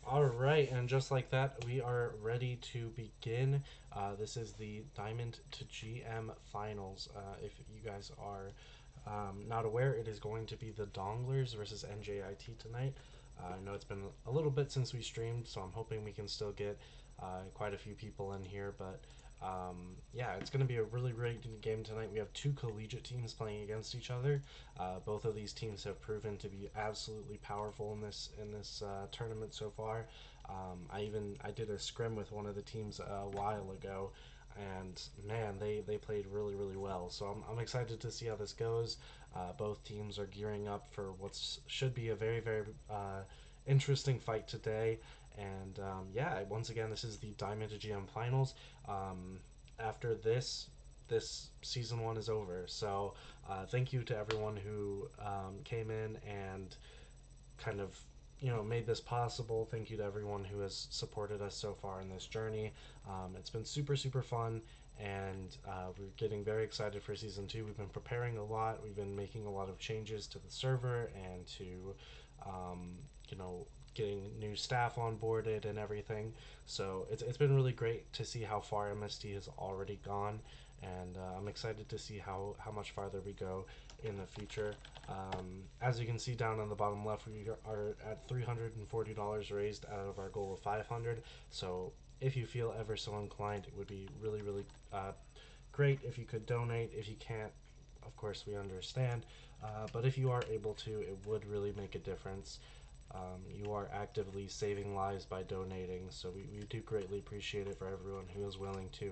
Alright, and just like that, we are ready to begin. This is the Diamond to GM Finals. If you guys are not aware, it is going to be the Donglers versus NJIT tonight. I know it's been a little bit since we streamed, so I'm hoping we can still get quite a few people in here, but yeah, it's going to be a really great game tonight. We have two collegiate teams playing against each other. Both of these teams have proven to be absolutely powerful in this tournament so far. I did a scrim with one of the teams a while ago, and man, they played really well. So I'm excited to see how this goes. Both teams are gearing up for what should be a very interesting fight today. And yeah, once again, this is the Diamond to GM Finals. After this season one is over. So thank you to everyone who came in and kind of made this possible. Thank you to everyone who has supported us so far in this journey. It's been super fun, and we're getting very excited for season two. We've been preparing a lot. We've been making a lot of changes to the server and to um, you know getting new staff onboarded and everything. So it's been really great to see how far MST has already gone, and I'm excited to see how much farther we go in the future. As you can see down on the bottom left, we are at $340 raised out of our goal of 500. So if you feel ever so inclined, it would be really great if you could donate. If you can't, of course we understand. But if you are able to, it would really make a difference. You are actively saving lives by donating, so we do greatly appreciate it for everyone who is willing to.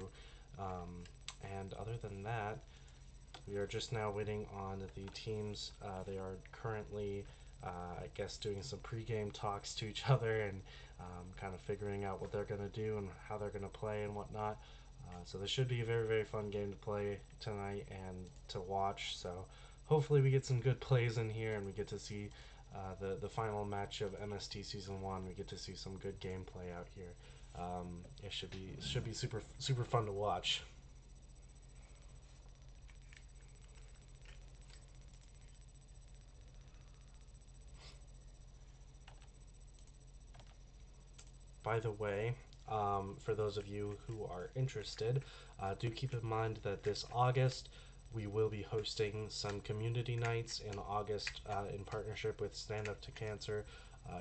And other than that, we are just now waiting on the teams. They are currently, I guess, doing some pre-game talks to each other and kind of figuring out what they're going to do and how they're going to play and whatnot. So this should be a very fun game to play tonight and to watch. So hopefully we get some good plays in here and we get to see the final match of MST Season 1. We get to see some good gameplay out here. It should be super fun to watch. By the way, for those of you who are interested, do keep in mind that this August we will be hosting some community nights in August in partnership with Stand Up to Cancer.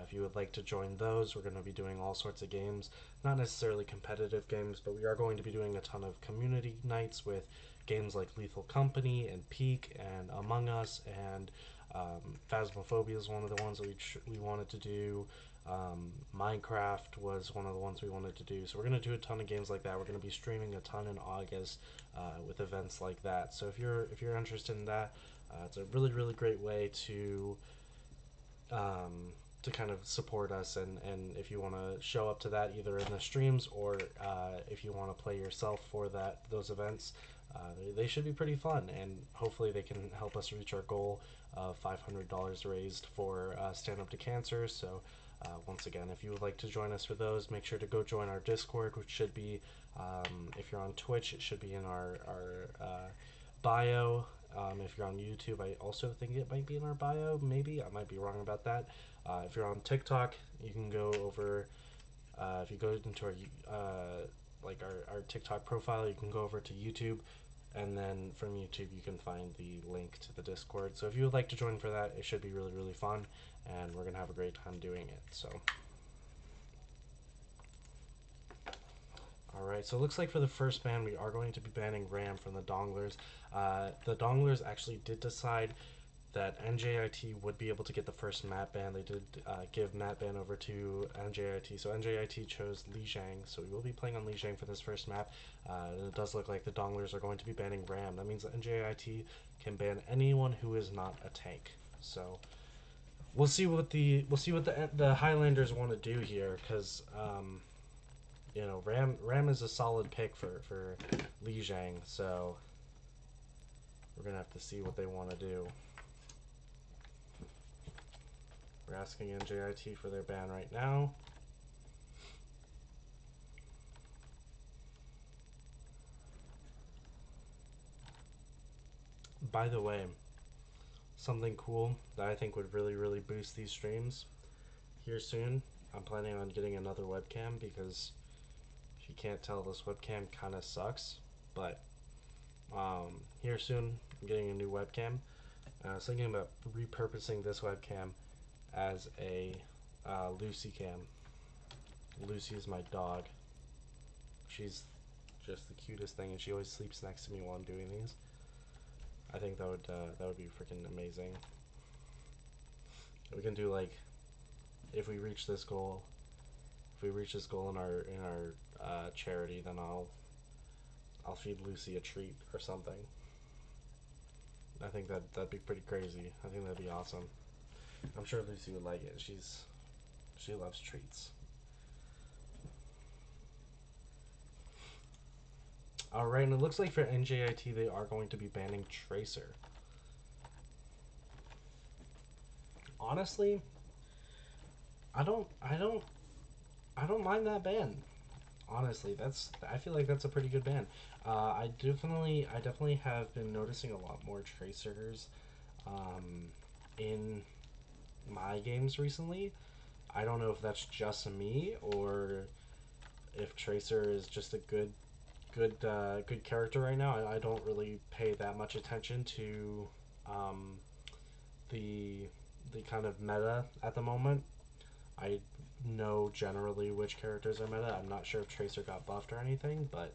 If you would like to join those, we're going to be doing all sorts of games, not necessarily competitive games, but we are going to be doing a ton of community nights with games like Lethal Company and Peak and Among Us, and Phasmophobia is one of the ones that we wanted to do. Minecraft was one of the ones we wanted to do. So we're going to do a ton of games like that. We're going to be streaming a ton in August with events like that. So if you're interested in that, it's a really great way to kind of support us, and if you want to show up to that either in the streams or if you want to play yourself for those events, they should be pretty fun, and hopefully they can help us reach our goal of $500 raised for Stand Up to Cancer. So once again, if you would like to join us for those, make sure to go join our Discord, which should be, if you're on Twitch, it should be in our bio. If you're on YouTube, I also think it might be in our bio. Maybe I might be wrong about that. If you're on TikTok, you can go over. If you go into our TikTok profile, you can go over to YouTube, and then from YouTube you can find the link to the Discord. So if you would like to join for that, it should be really fun, and we're gonna have a great time doing it. So. Alright, so it looks like for the first ban, we are going to be banning Ram from the Donglers. The Donglers actually did decide that NJIT would be able to get the first map ban. They did give map ban over to NJIT, so NJIT chose Lijiang, so we will be playing on Lijiang for this first map. And it does look like the Donglers are going to be banning Ram. That means that NJIT can ban anyone who is not a tank. So we'll see what the Highlanders want to do here, because Ram is a solid pick for Lijiang, so we're gonna have to see what they want to do. We're asking NJIT for their ban right now. By the way, something cool that I think would really boost these streams here soon. I'm planning on getting another webcam because if you can't tell, this webcam kind of sucks. But here soon, I'm getting a new webcam. I was thinking about repurposing this webcam as a Lucy cam. Lucy is my dog. She's just the cutest thing, and she always sleeps next to me while I'm doing these. I think that would be freaking amazing. We can do like, if we reach this goal in our charity, then I'll feed Lucy a treat or something. I think that'd be pretty crazy. I think that'd be awesome. I'm sure Lucy would like it. She loves treats. Alright, and it looks like for NJIT they are going to be banning Tracer. Honestly, I don't mind that ban. Honestly, I feel like that's a pretty good ban. I definitely have been noticing a lot more Tracers in my games recently. I don't know if that's just me or if Tracer is just a good character right now. I don't really pay that much attention to the kind of meta at the moment. I know generally which characters are meta. I'm not sure if Tracer got buffed or anything, but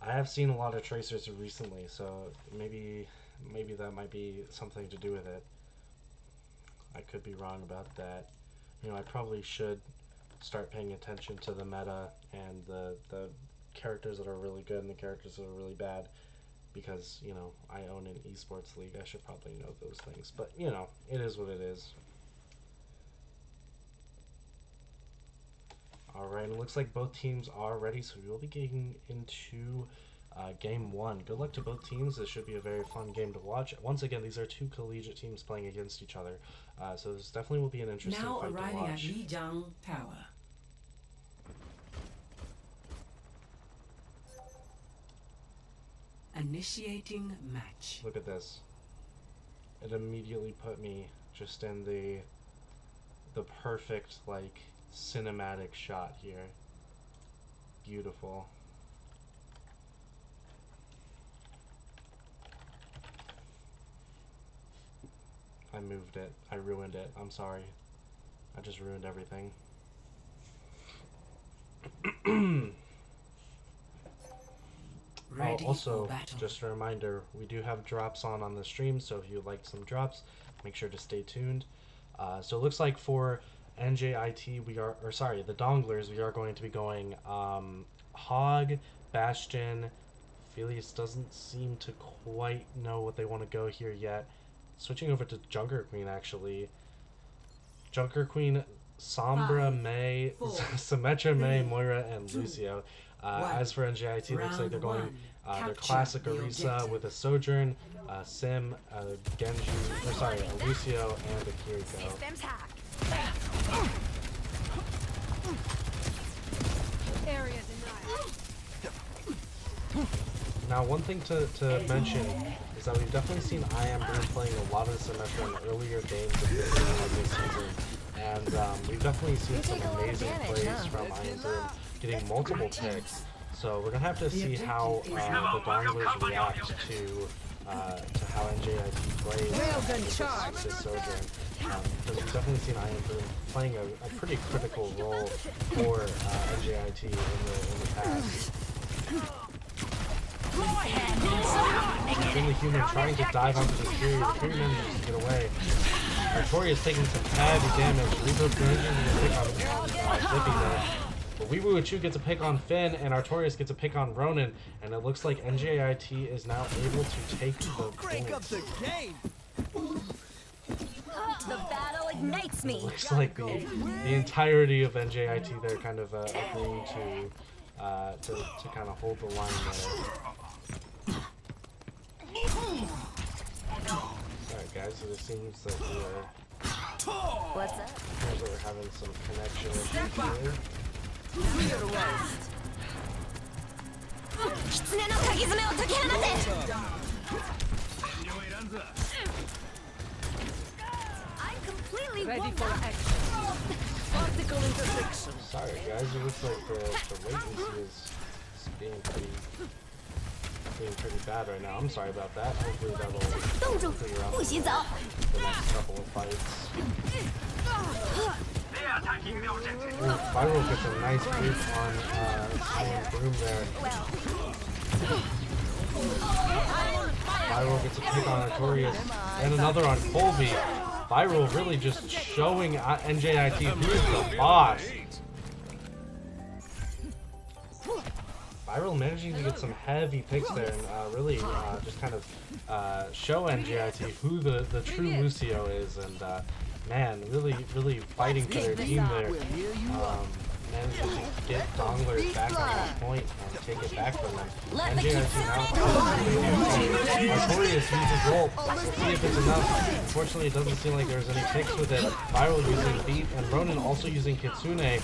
I have seen a lot of Tracers recently, so maybe that might be something to do with it. I could be wrong about that. You know, I probably should start paying attention to the meta and the characters that are really good and the characters that are really bad, because, you know, I own an esports league. I should probably know those things, but, you know, it is what it is. Alright, it looks like both teams are ready, so we will be getting into game one. Good luck to both teams. This should be a very fun game to watch. Once again, these are two collegiate teams playing against each other, so this definitely will be an interesting fight to watch. Now arriving at Lijiang Tower. Initiating match. Look at this. It immediately put me just in the perfect, like, cinematic shot here. Beautiful. I moved it. I ruined it. I'm sorry. I just ruined everything. Also, just a reminder, we do have drops on the stream, so if you like some drops, make sure to stay tuned. So it looks like for NJIT, the Donglers, we are going to be going Hog, Bastion. Felius doesn't seem to quite know what they want to go here yet. Switching over to Junker Queen, actually. Junker Queen, Sombra, May, Symmetra, May, Moira, and Lucio. As for NJIT, looks like they're going their classic Orisa with a Sojourn, Sim, Genji, Lucio, and a Kiriko. Now, one thing to mention is that we've definitely seen I Am Broom playing a lot of Symmetra in the earlier games of this season, and we've definitely seen some amazing plays from I Am Broom, getting multiple picks. So we're gonna have to see how the Donglers react to how NJIT plays this Sojourn. Because we've definitely seen I Am Broom playing a pretty critical role for NJIT in the past. Then the human trying to dive onto the Fury. The Fury manages to get away. Artoria is taking some heavy damage. Reaper manages to pick on Zippy there. But Weewoo gets a pick on Finn, and Artorias gets a pick on Ronan, and it looks like NJIT is now able to take the points. The battle ignites me. It looks like the entirety of NJIT there kind of agreeing to kind of hold the line there. Alright guys, so it seems that What's up? Seems like we're having some connection issues here. I'm completely ready for action. Sorry guys, it looks like the latency is being pretty bad right now. I'm sorry about that. Hopefully that'll figure out the next couple of fights. Ooh, Viral gets a nice grip on Iron Broom there. Viral gets a pick on Artorias and another on Colby. Viral really just showing NJIT who's the boss. Viral managing to get some heavy picks there and really just kind of show NJIT who the true Lucio is, and man, really fighting for their team there. Managing to get Donglers back on the point and take it back from them. NJIT now Artorias uses ult. Let's see if it's enough. Unfortunately, it doesn't seem like there's any picks with it. Viral using Beat and Ronin also using Kitsune.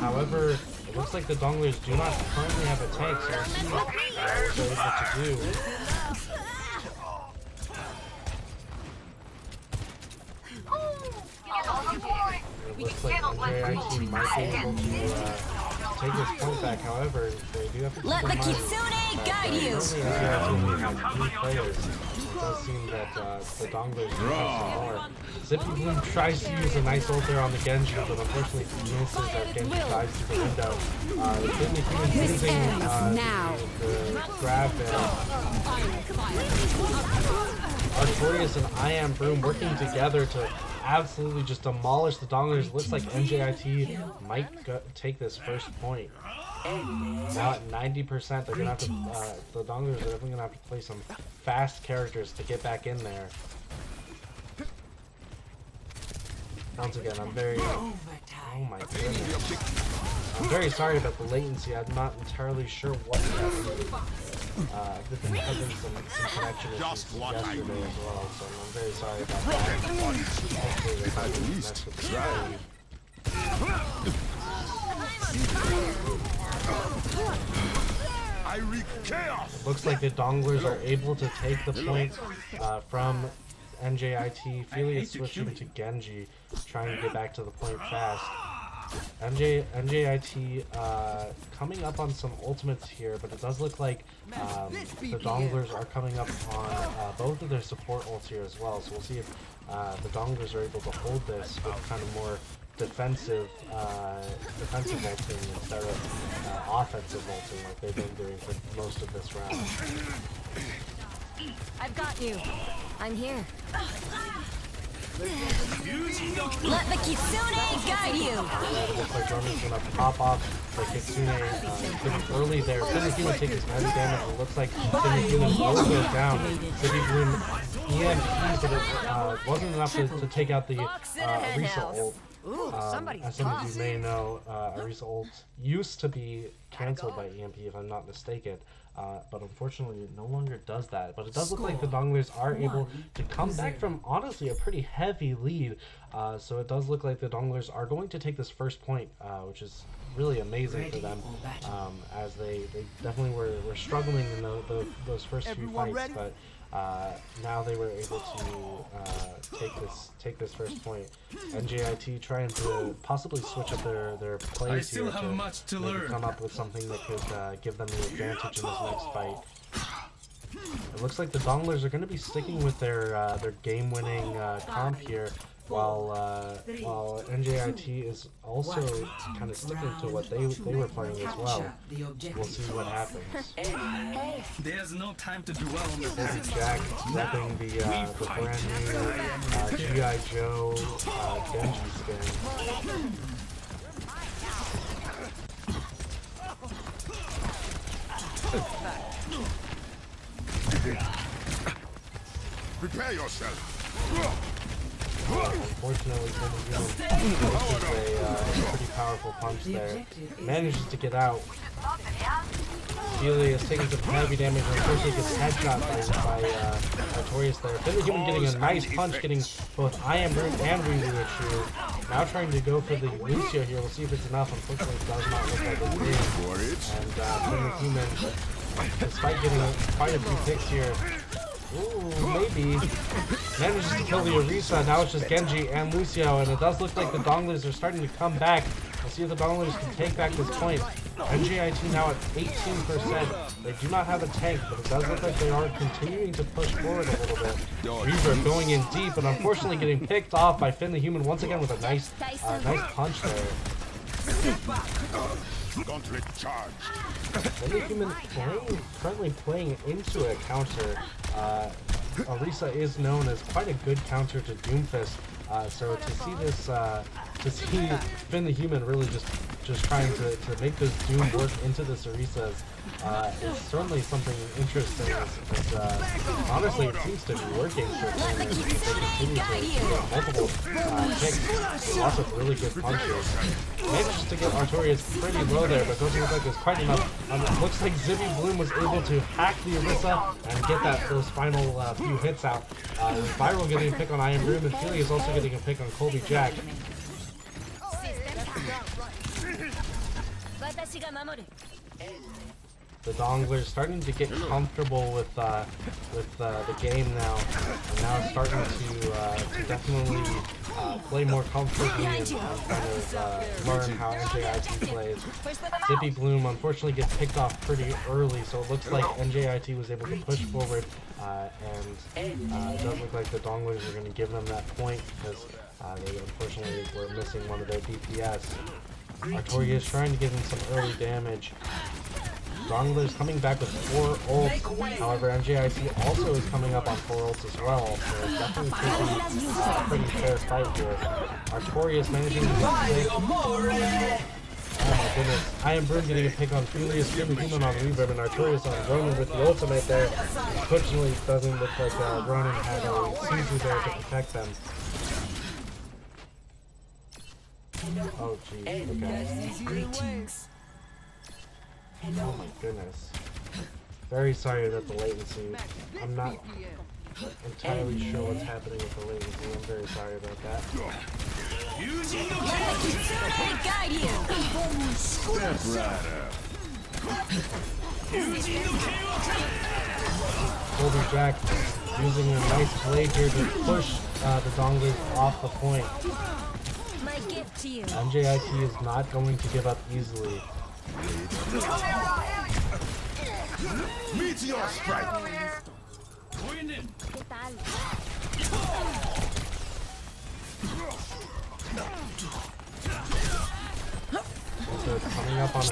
However, it looks like the Donglers do not currently have a tank, so we'll see what they're able to do. It looks like NJIT might be able to take this point back. However, they do have to keep Let in the mind Kitsune guide you. NJIT only have 3 players. It does seem that the Donglers do have some more. Zippy Bloom tries to use a nice ult there on the Genji, but unfortunately misses as Genji dives through the window. Kidney Human using the grab there. Artorias and I Am Broom working together to absolutely just demolish the Donglers. Looks like NJIT might take this first point. Now at 90%, they're gonna have to. The Donglers are definitely gonna have to play some fast characters to get back in there. Once again, I'm very. Oh my goodness. I'm very sorry about the latency. I'm not entirely sure what happened. I've been having some connection issues yesterday as well, so I'm very sorry about that. Hopefully they haven't messed with the Looks like the Donglers are able to take the point from NJIT. Felia switching to Genji, trying to get back to the point fast. NJIT coming up on some ultimates here, but it does look like the Donglers are coming up on both of their support ults here as well. So we'll see if the Donglers are able to hold this with kind of more defensive ulting instead of offensive ulting like they've been doing for most of this round. I've got you. I'm here. Let the Kitsune guide you. It looks like Ronin's gonna pop off the Kitsune pretty early there. Kitsune Human taking some heavy damage. It looks like Kitsune Human will go down. City Bloom EMPs, but it wasn't enough to take out the Arisa ult. As some of you may know, Arisa ult used to be cancelled by EMP if I'm not mistaken. But unfortunately it no longer does that. But it does look like the Donglers are able to come back from honestly a pretty heavy lead. So it does look like the Donglers are going to take this first point, which is really amazing for them, as they definitely were struggling in those first few fights. But now they were able to take this first point. NJIT trying to possibly switch up their plays here to maybe come up with something that could give them the advantage in this next fight. It looks like the Donglers are going to be sticking with their game-winning comp here, while NJIT is also kind of sticking to what they were playing as well. We'll see what happens. There's no time to dwell on the Jack repping the brand new G.I. Joe Genji skin. Prepare yourself. Unfortunately, Kennedy a pretty powerful punch there. Manages to get out. Feely is taking some heavy damage and unfortunately gets headshot by Artorias there. Finley Human getting a nice punch, getting both I Am Broom and Ryu. Now trying to go for the Lucio here. We'll see if it's enough. Unfortunately, it does not look like it is. And Finley Human, despite getting quite a few picks here, Ooh, maybe. Manages to kill the Orisa. Now it's just Genji and Lucio, and it does look like the Donglers are starting to come back. Let's see if the Donglers can take back this point. NJIT now at 18%. They do not have a tank, but it does look like they are continuing to push forward a little bit. Reaver going in deep, and unfortunately getting picked off by Finn the Human once again with a nice punch there. Gauntlet charged. Finn the Human currently playing into a counter. Orisa is known as quite a good counter to Doomfist. So to see this, to see Finn the Human really just trying to make this Doom work into this Orisa is certainly something interesting. Honestly, it seems to be working for Finn. They continue to get multiple kicks, lots of really good punches. Manages to get Artorias pretty low there, but doesn't look like there's quite enough. It looks like Zippy Bloom was able to hack the Orisa and get those final few hits out. Viral getting a pick on Iron Broom, and Feely is also getting a pick on Colby Jack. The Donglers starting to get comfortable with the game now, and now starting to definitely play more comfortably and kind of learn how NJIT plays. Zippy Bloom unfortunately gets picked off pretty early, so it looks like NJIT was able to push forward, and it does look like the Donglers are going to give them that point because they unfortunately were missing one of their DPS. Artoria is trying to give him some early damage. Donglers coming back with 4 ults. However, NJIT also is coming up on 4 ults as well, so it's definitely a pretty fair fight here. Artoria is managing to get pick. Oh my goodness. Iron Broom getting a pick on Furious, Finn the Human on Reverb, and Artorias on Ronin with the ultimate there. Unfortunately, it doesn't look like Ronin had a Suzu there to protect them. Oh geez, okay. Greetings. Oh my goodness. Very sorry about the latency. I'm not entirely sure what's happening with the latency. I'm very sorry about that. Guide you. Step right up. Colby Jack using a nice blade here to push the Donglers off the point. My gift to you. NJIT is not going to give up easily. Meteor strike. So it's coming up on a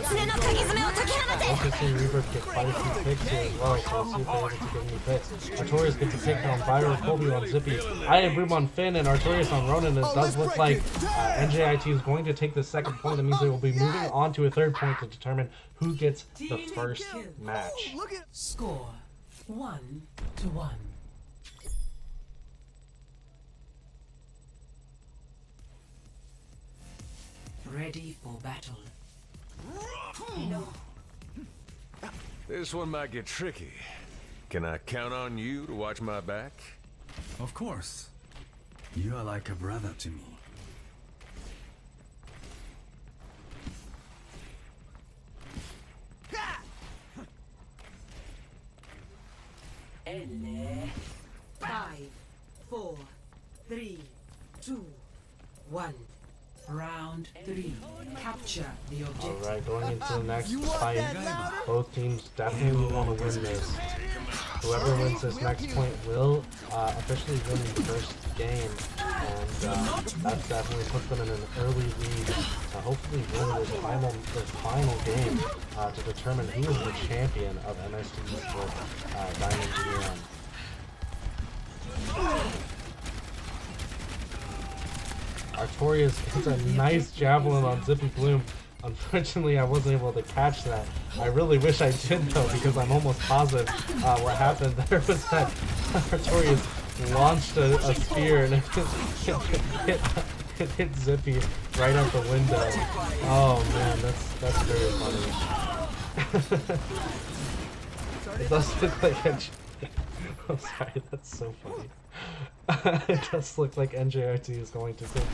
interesting Reaver get quite a few picks here as well, so we'll see if they're able to get any picks. Artorias gets a pick on Viral, Colby on Zippy, Iron Broom on Finn, and Artorias on Ronin. It does look like NJIT is going to take the second point. That means they will be moving on to a third point to determine who gets the first match. Score 1-1. Ready for battle. No. This one might get tricky. Can I count on you to watch my back? Of course. You are like a brother to me. Five, 4, 3, 2, 1. Round 3. Capture the objective. Alright, going into the next fight, both teams definitely want to win this. Whoever wins this next point will officially win the first game, and that's definitely puts them in an early lead to hopefully win this final game to determine who is the champion of MST Esports Diamond GM. Artorias hits a nice javelin on Zippy Bloom. Unfortunately, I wasn't able to catch that. I really wish I did though, because I'm almost positive what happened there was that Artorias launched a spear and it hit Zippy right out the window. Oh man, that's very funny. It does look like I'm sorry, that's so funny. It does look like NJIT is going to take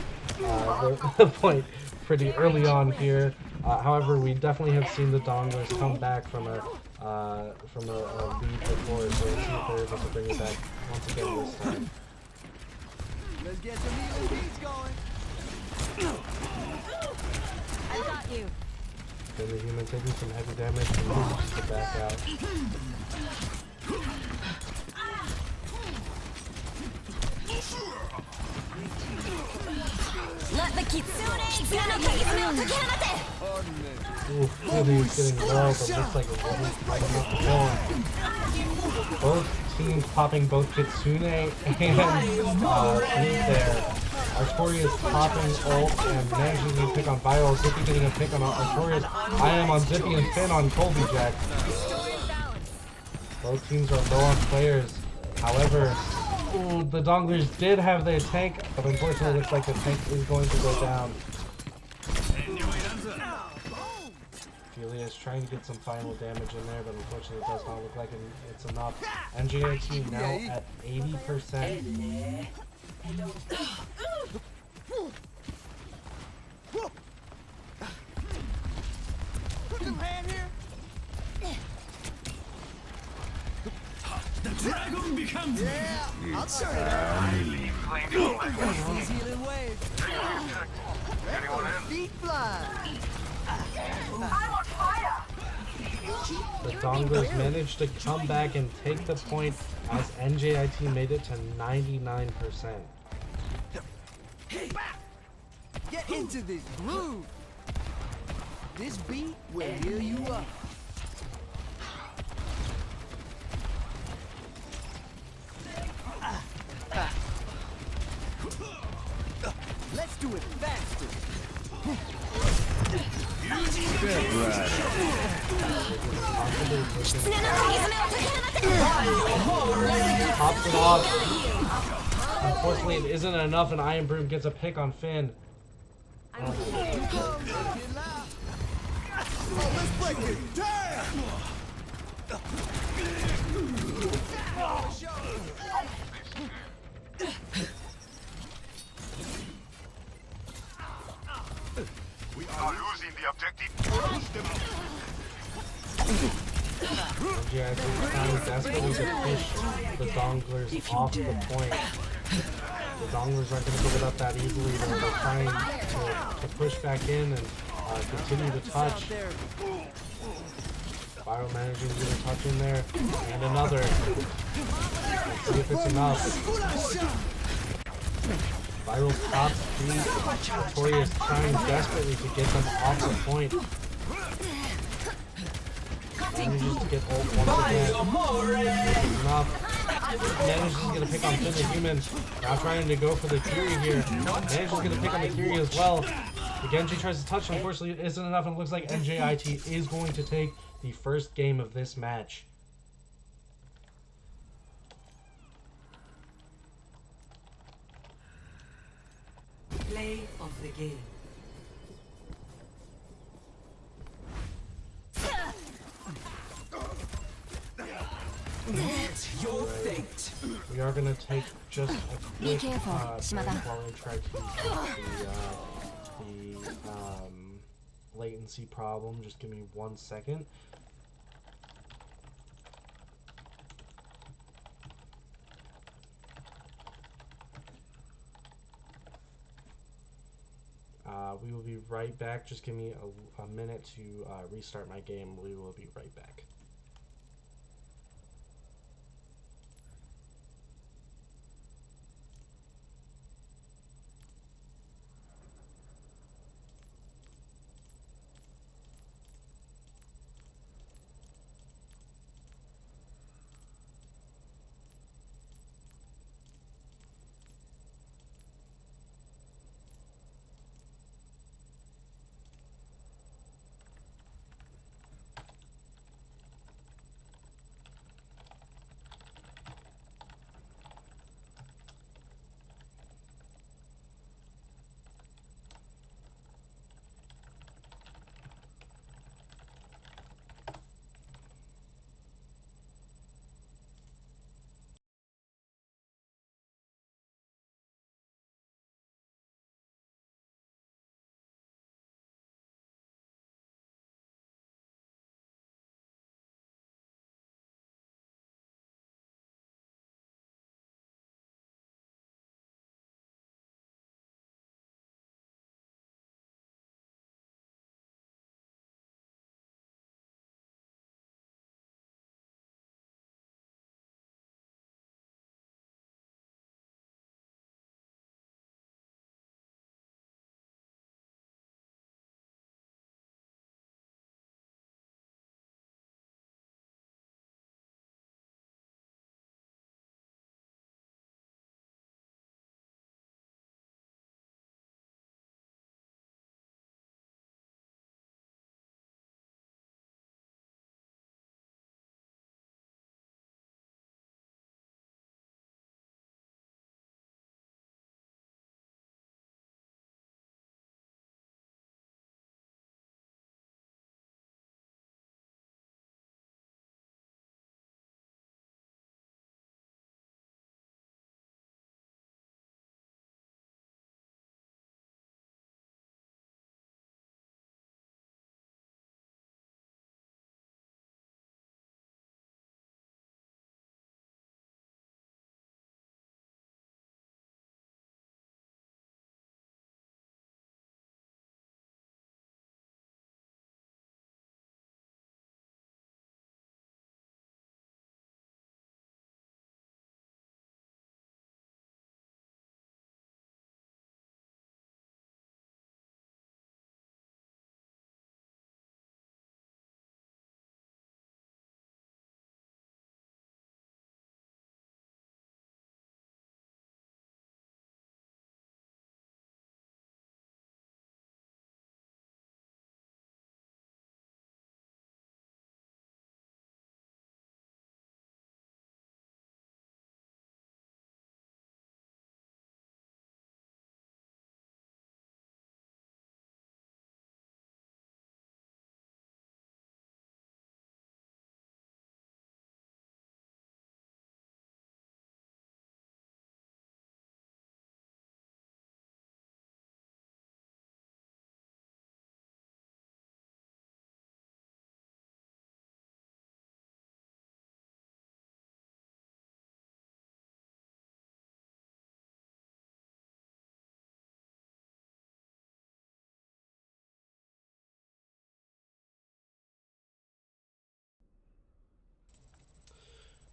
the point pretty early on here. However, we definitely have seen the Donglers come back from a lead before, so let's see if they're able to bring it back once again this time. Let's get some even beats going. I got you. Then the human taking some heavy damage and moves to back out. Let the kitsune Tsunokaizumi o tokihamate! Ooh, really is getting low, but looks like it wasn't right enough to kill him. Both teams popping both Kitsune and Fleet there. Artorias popping ult and managing to pick on Viral. Zippy getting a pick on Artorias. I am on Zippy and Finn on Colby Jack. Both teams are low on players. However, ooh, the Donglers did have their tank, but unfortunately it looks like the tank is going to go down. Ophelia is trying to get some final damage in there, but unfortunately it does not look like it's enough. NJIT now at 80%. Some hand here. The dragon becomes I'll turn it These healing waves. Feet fly. The Donglers managed to come back and take the point as NJIT made it to 99%. Get into this groove. This beat will heal you up. Let's do it faster. Pops it off. Unfortunately, it isn't enough, and Iron Broom gets a pick on Finn. Let's break it. Damn! We are losing the objective. NJIT is trying desperately to push the Donglers off the point. The Donglers aren't going to give it up that easily. They're trying to push back in and continue to touch. Viral managing to get a touch in there. And another. Let's see if it's enough. Viral's top three. Artorias trying desperately to get them off the point. Manages to get ult once again. Enough. Manages to get a pick on Finn the Human. Now trying to go for the Fury here. Manages to get a pick on the Fury as well. The Genji tries to touch, unfortunately it isn't enough, and it looks like NJIT is going to take the first game of this match. Play of the game. Your fate. We are going to take just a Be quick careful, break Shimada. while I try to use the latency problem. Just give me 1 second. We will be right back. Just give me a minute to restart my game. We will be right back.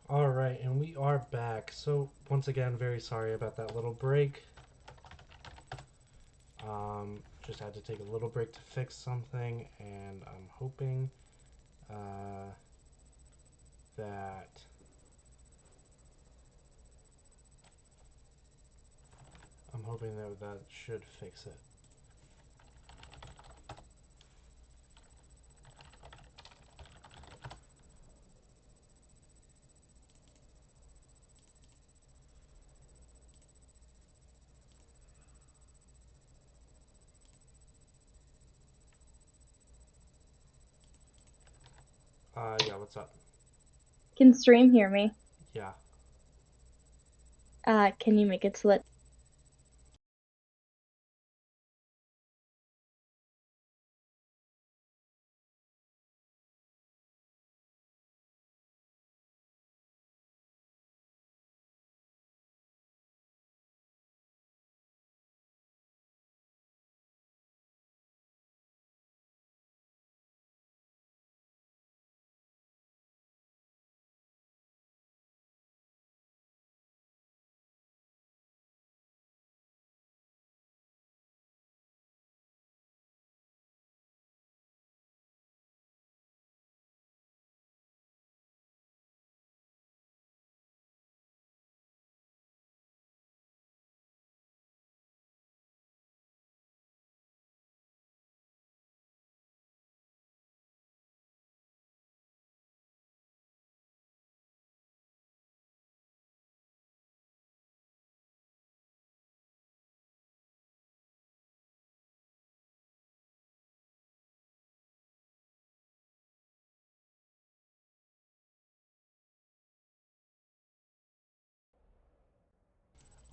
All right, and we are back. So once again, very sorry about that little break. Just had to take a little break to fix something, and I'm hoping that that should fix it. Yeah, what's up? Can Stream hear me? Yeah. Can you make it so that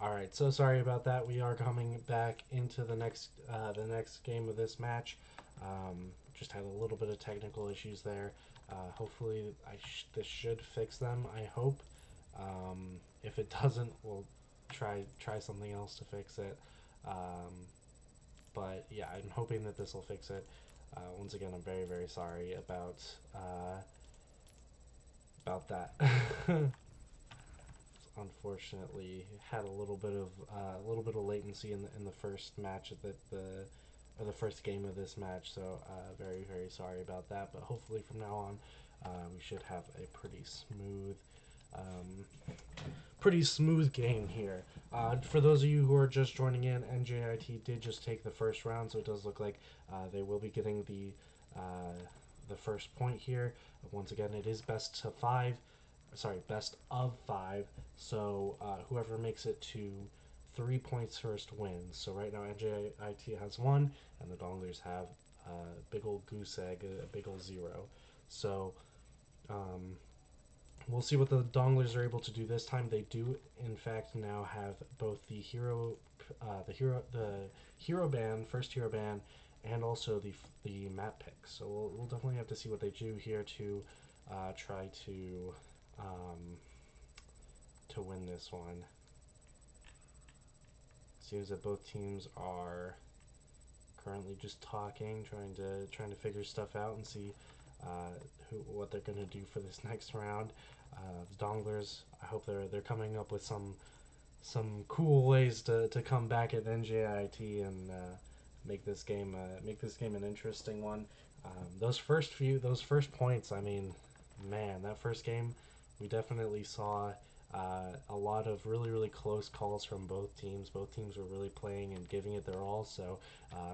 All right, so sorry about that. We are coming back into the next game of this match. Just had a little bit of technical issues there. Hopefully, this should fix them. I hope. If it doesn't, we'll try something else to fix it. But yeah, I'm hoping that this will fix it. Once again, I'm very sorry about that. Unfortunately had a little bit of latency in the first match of the first game of this match, so very sorry about that. But hopefully from now on, we should have a um, pretty smooth game here. For those of you who are just joining in, NJIT did just take the first round, so it does look like they will be getting the first point here. Once again, it is best of five. So whoever makes it to 3 points first wins. So right now NJIT has one, and the Donglers have a big old goose egg, a big old zero. So um, we'll see what the Donglers are able to do this time. They do, in fact, now have both the hero ban, first hero ban, and also the map pick. So we'll definitely have to see what they do here to try to win this one. Seems that both teams are currently just talking, trying to figure stuff out and see what they're gonna do for this next round. The Donglers, I hope they're coming up with some cool ways to come back at NJIT and make this game an interesting one. Those first points, I mean, man, that first game, we definitely saw a lot of really close calls from both teams. Both teams were really playing and giving it their all. So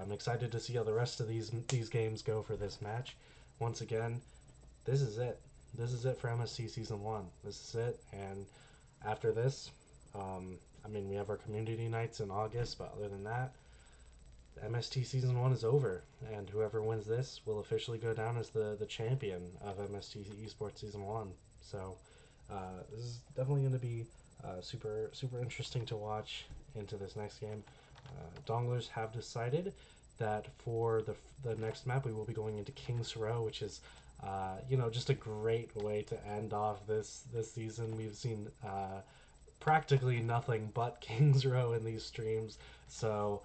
I'm excited to see how the rest of these games go for this match. Once again, this is it. This is it for MST Season 1. This is it. And after this, I mean, we have our community nights in August, but other than that, MST Season 1 is over, and whoever wins this will officially go down as the champion of MST Esports Season 1. So this is definitely going to be super interesting to watch into this next game. Donglers have decided that for the next map, we will be going into King's Row, which is just a great way to end off this season. We've seen practically nothing but King's Row in these streams, so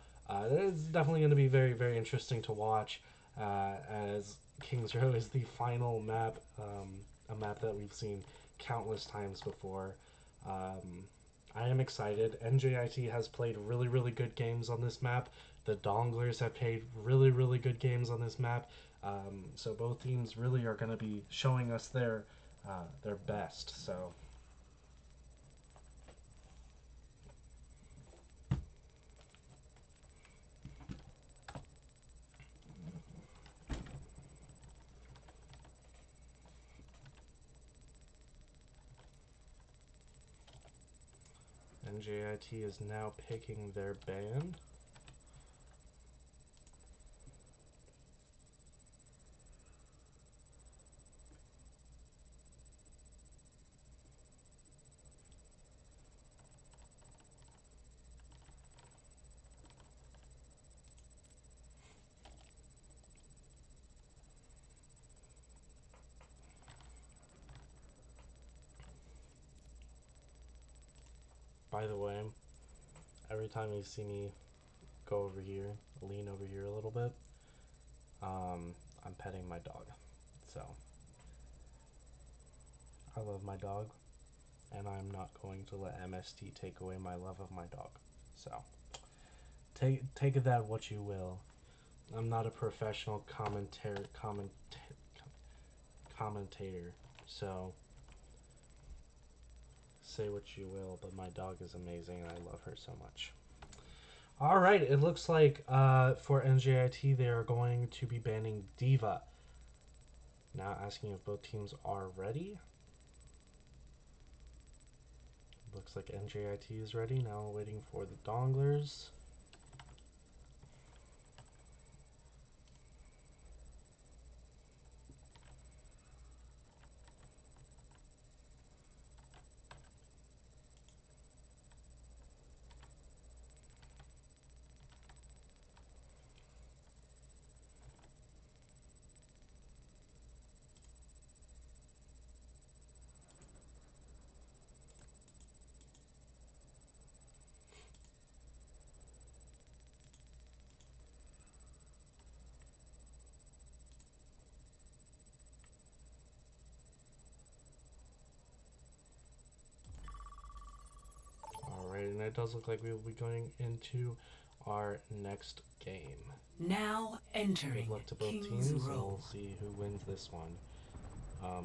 it's definitely going to be very interesting to watch as King's Row is the final map, a map that we've seen countless times before. I am excited. NJIT has played really, really good games on this map. The Donglers have played really, really good games on this map. So both teams really are going to be showing us their best. So. NJIT is now picking their band. By the way, every time you see me go over here, lean over here a little bit, I'm petting my dog. So, I love my dog, and I'm not going to let MST take away my love of my dog. So, take that what you will. I'm not a professional commentator, so say what you will, but my dog is amazing and I love her so much. Alright, it looks like for NJIT they are going to be banning Diva. Now asking if both teams are ready. Looks like NJIT is ready. Now waiting for the Donglers. And it does look like we will be going into our next game. Now entering Good luck to both King's teams, and Row. we'll see who wins this one.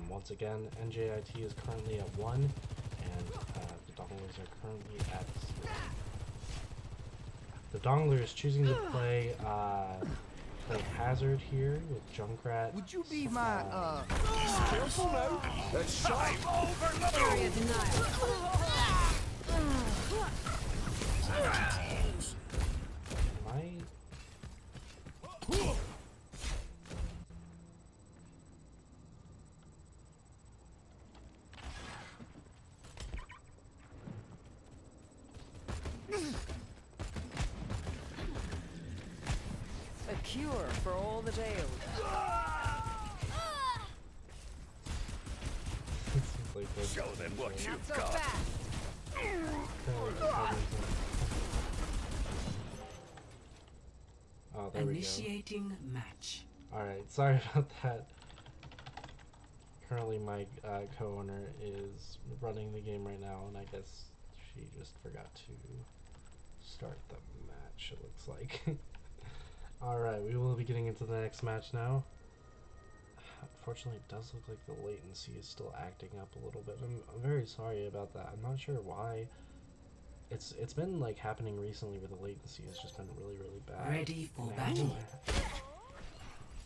Once again, NJIT is currently at 1, and the Donglers are currently at 0. The Donglers choosing to play Hazard here with Junkrat. Would you be my, careful now? That's shot. Area denial. A cure for all the tales. Show them what Not you've so got. fast. Oh, there we go. Initiating match. Alright, sorry about that. Currently my co-owner is running the game right now, and I guess she just forgot to start the match, it looks like. Alright, we will be getting into the next match now. Unfortunately, it does look like the latency is still acting up a little bit. I'm very sorry about that. I'm not sure why. It's been like happening recently where the latency has just been really, really bad. Ready for Now, battle.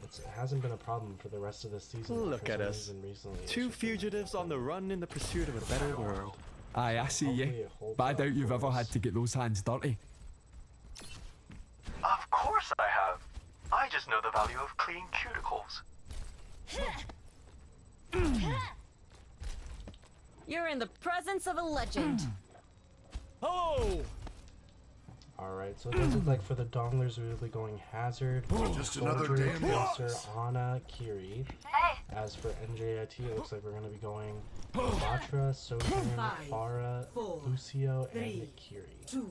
it hasn't been a problem for the rest of the season. Look for at some us. reason recently, it's Two just been, fugitives on the run in the pursuit of a better world. Aye, I see hopefully you. it holds But I up doubt you've for ever us. had to get those hands dirty. Of course I have. I just know the value of clean cuticles. You're in the presence of a legend. Oh! Alright, so it does look like for the Donglers we will be going Hazard, Just another Soldier, damn Tracer, boss. Ana, Kiri. As for NJIT, it looks like we're going to be going Batra, Sojourn, Five, Farah, 4, Lucio, 3, and Kiri. 2,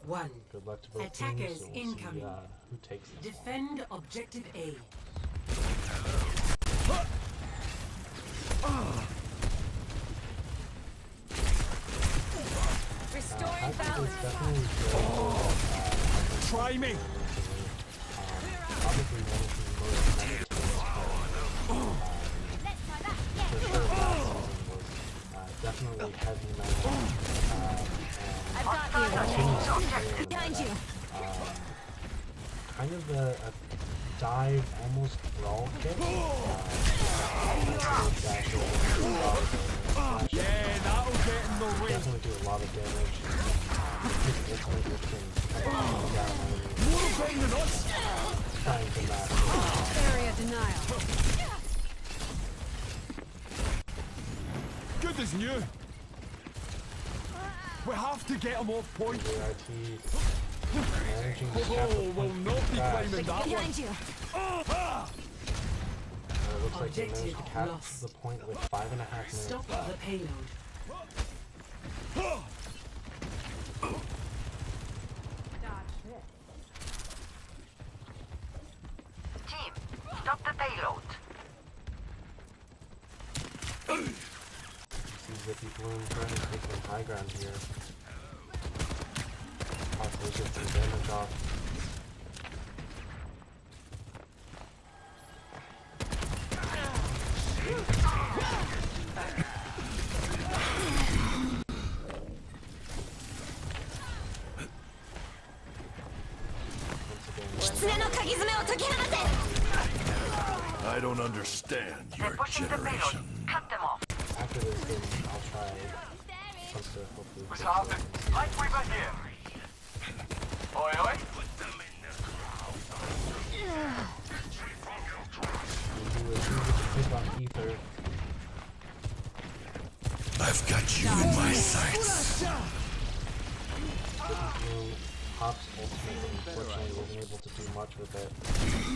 1. Good luck to both Attackers teams, and we'll incoming. see who takes this one. Defend objective A. try me. Probably one of the most meditative players. For sure last season was definitely heavy metal. I've got you. Continues to play in the Behind meta. you. Kind of a dive, almost brawl kick. Yeah, that'll get in the way. Definitely do a lot of damage. His ultimate which can down enemies. Trying to match. Area denial. Good as new. We have to get him off point. NJIT managing to cap the Oh, we'll point not pretty be fast. climbing that one. Behind you. It looks like they managed to Objective cap lost. the point with 5.5 minutes Stop left. the payload. Team, stop the payload. See Zippy Bloom trying to take some high ground here. Possibly get some damage off. I don't understand They're your pushing the payload. generation. Cut them off. After this game, I'll try some to hopefully What's fix happening? it. Lightweaver here. Oi, oi. We get to pick on Ether. I've got you in my sights. Bloom pops ultimate, unfortunately wasn't able to do much with it.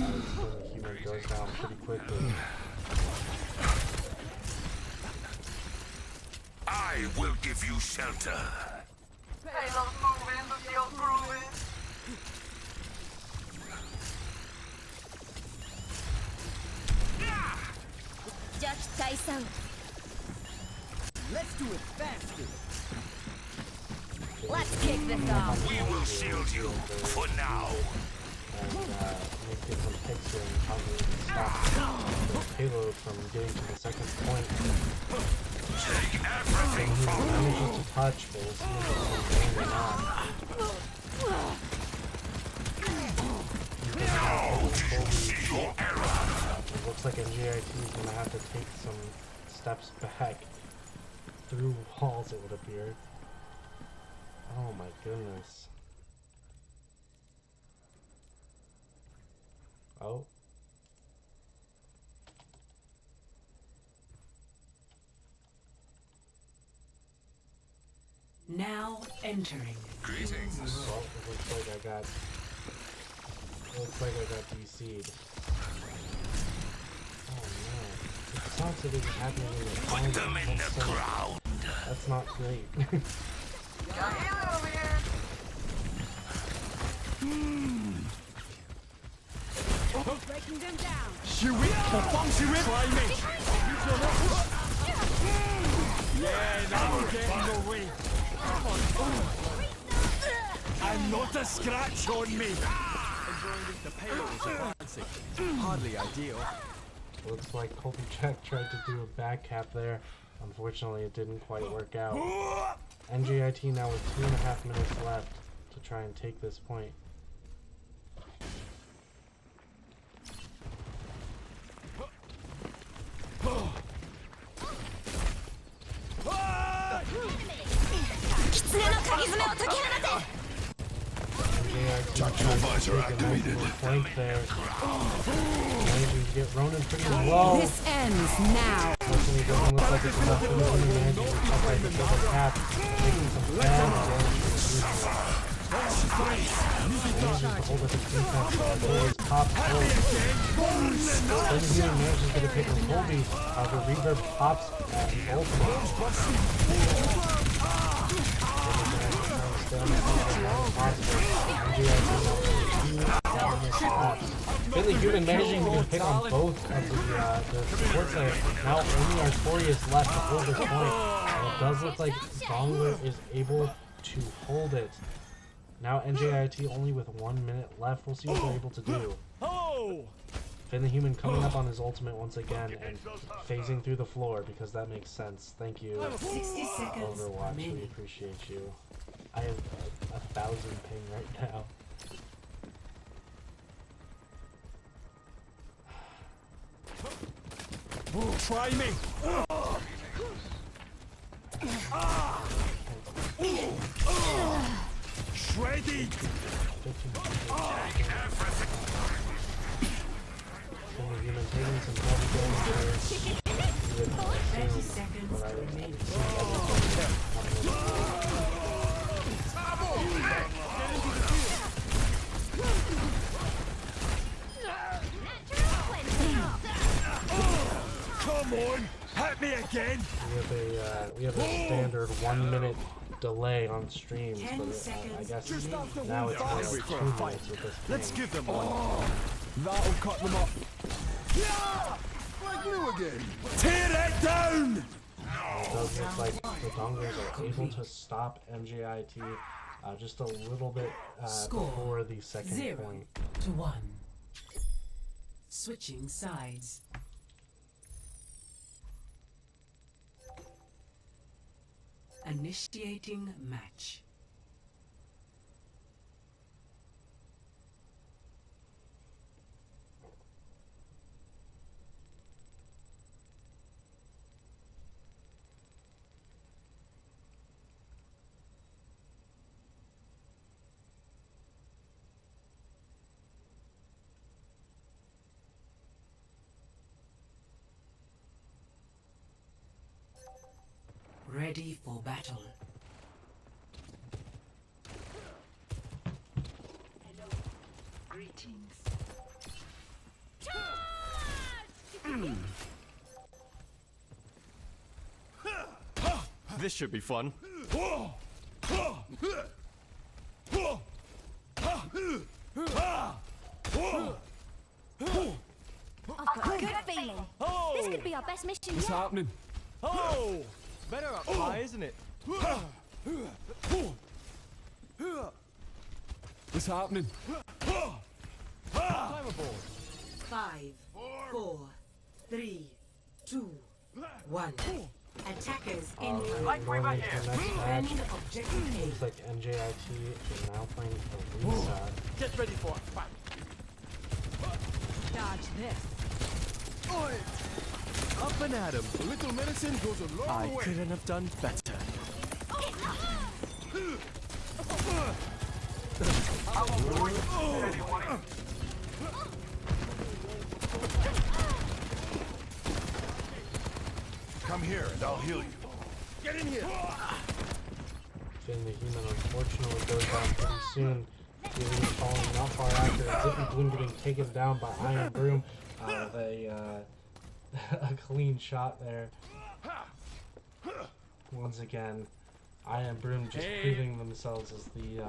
As the human goes down pretty quickly. I will give you shelter. Payload moving, the field grooving. Let's do it faster. Let's kick this off. We will shield you for now. And make some picks here and probably stop the payload from getting to the second point. Take And everything he from manages to touch, but we'll see if it's going or not. It looks like NJIT is going to have to take some steps back through walls, it would appear. Oh my goodness. Oh. Now entering. greetings. Well, it looks like I got DC'd. Oh no. It sucks that it's happening in the final. Put them in the ground. That's not great. Got healer over here. Breaking them down. Try me. Yeah, that'll get in the way. And not a scratch on me. The payload is advancing. Hardly ideal. Looks like Colby Jack tried to do a back cap there. Unfortunately, it didn't quite work out. NJIT now with 2.5 minutes left to try and take this point. Tactical visor activated. Flank there. Managing to get Ronan pretty low. This ends now. Unfortunately, it doesn't look like it's enough for the enemy managing to cut right the double cap. Taking some bad damage. Manages to hold up his defense until his top close. Then he manages to get a pick from Colby. The reverb pops at the ultimate. Really good in managing to get a pick on both of the supports there. Now only Artorias left to hold this point. And it does look like Dongler is able to hold it. Now NJIT only with 1 minute left. We'll see what they're able to do. Oh! Finn the Human coming up on his ultimate once again and phasing through the floor because that makes sense. Thank you, 60 seconds Overwatch. remaining. We appreciate you. I have 1,000 ping right now. Oh, try me! Shredded! 15 Finn the Human taking some heavy damage there. 30 seconds remaining. Come on! Hit me again! We have a standard 1 minute delay on streams, 10 but I seconds. guess Just after now one it's more dies like for 2 a fight. minutes with this Let's thing. give them one. That'll cut them up. Yeah! Like you again. Tear it down! It does look like the Donglers are able to stop MJIT just a little bit Score before the second 0 point. to 1. Switching sides. Initiating match. Ready for battle. Greetings. This should be fun. I've got a good feeling. Oh! This could be our best mission What's yet. happening? Oh! Better up high, isn't it? What's happening? Time aboard. 5, 4, 3, 2, 1. Attackers incoming. Alright, going into the next match. Defend objective A. Looks like NJIT is now playing Elisa. Get ready for a fight. Dodge this. Oi! Up and at 'em. A little medicine goes a long I way. couldn't have done better. Come here and I'll heal you. Get in here. Finn the Human unfortunately goes down pretty soon. Giving falling not far after. Zippy Bloom getting taken down by Iron Broom. A clean shot there. Once again, Iron Broom just proving themselves as the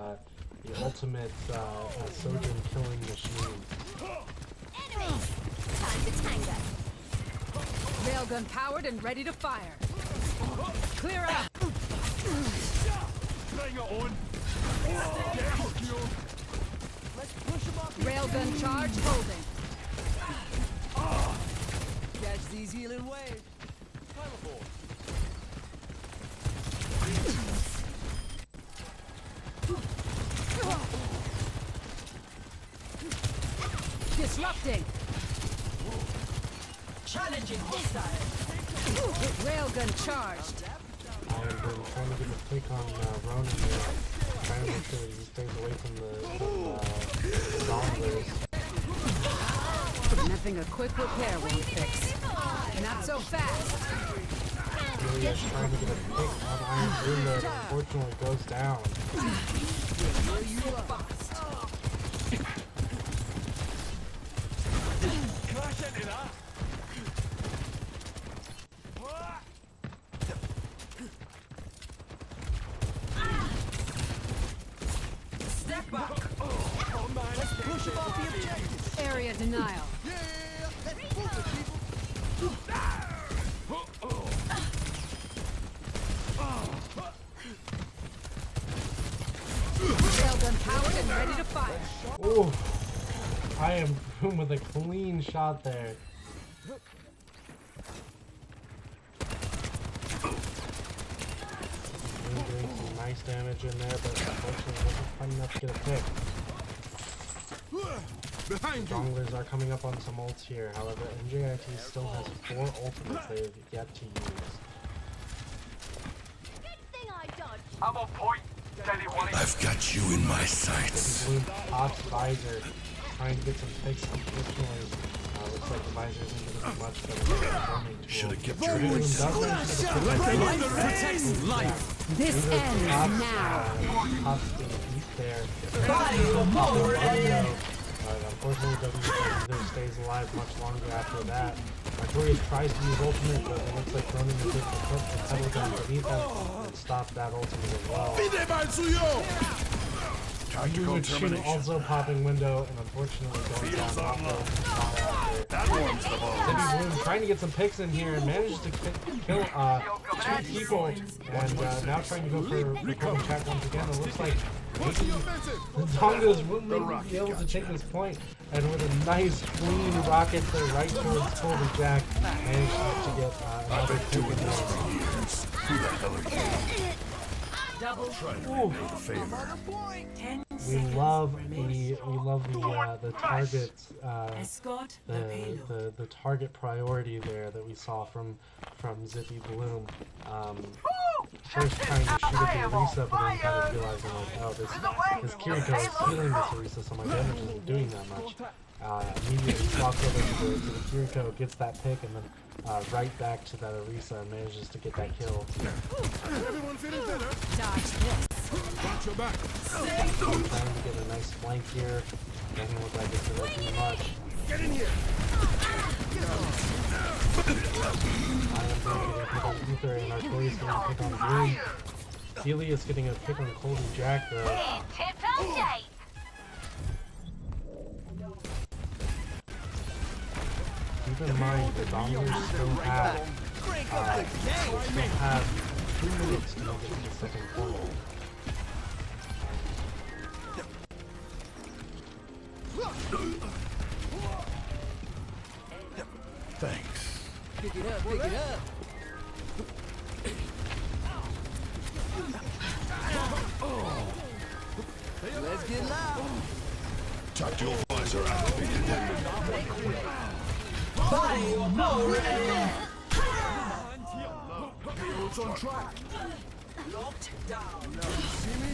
ultimate Sojourn killing machine. Enemies. Time to tango. Railgun powered and ready to fire. Clear out. Bring it on! Railgun charge holding. Catch these healing waves. Disrupting. Challenging hostile. Railgun charged. Iron Broom trying to get a pick on Ronan there. Trying to make sure that he stays away from the Donglers. Nothing a quick repair won't fix. Not so fast. Julia's trying to get a pick on Iron Broom there, but unfortunately goes down. Crash into that! Step back. Oh man, let's push him off the objective! Area denial. Yeah, let's move it, people. Railgun Ooh, I am boom with a clean shot there. Doing some nice damage in there, but unfortunately wasn't quite enough to get a pick. Donglers are coming up on some ults here. However, NJIT still has 4 ultimates they have yet to use. I'm on point. I've got you in my sights. Bloom pops Visor, trying to get some picks. Unfortunately, looks like the Visor isn't going to be much better than the farming tool. Should have kept your Bloom wits. does manage to get the pick. Protects life. This ends now. Pops the beat there. But unfortunately, W stays alive much longer after that. Artorias tries to use ultimate, but it looks like Ronan is able to put the pedal down beneath him and stop that ultimate as well. Tactical termination. Also popping window, and unfortunately going down That warms the bones. Zippy Bloom trying to get some picks in here and manages to kill 2 people, and now trying to go for recon check once again. It looks like maybe the Donglers will maybe be able to take this point, and with a nice clean rocket there right towards Colby Jack, managed to get another pick in there. Who the hell are you? Double. A favor. We love the target Escort the payload. the target priority there that we saw from Zippy Bloom. First trying to shoot at the Arisa, but then kind of realizing like, oh, this Kiriko is healing this Arisa, so my damage isn't doing that much. Immediately swaps over to the Kiriko, gets that pick, and then right back to that Arisa and manages to get that kill. Everyone feeling better? Dodge this. Watch your back. Trying to get a nice flank here. Doesn't look like it's going to do much. Get in here. I am going to get a pick on Ether, and Artorias getting a pick on Bloom. Delia's getting a pick on Colby Jack, though. Keep in mind, the Donglers still have 2 minutes to make it to the second quarter. Thanks. Pick it up, pick it up. Let's get loud. Tactical visor activated. Payload's on track. Locked down. Now you see me?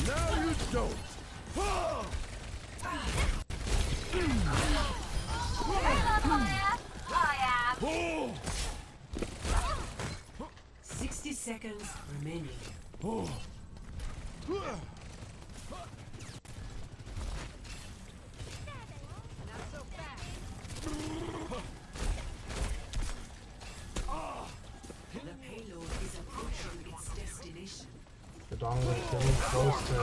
Now you don't. 60 seconds remaining. The payload is approaching its destination. The Donglers getting close to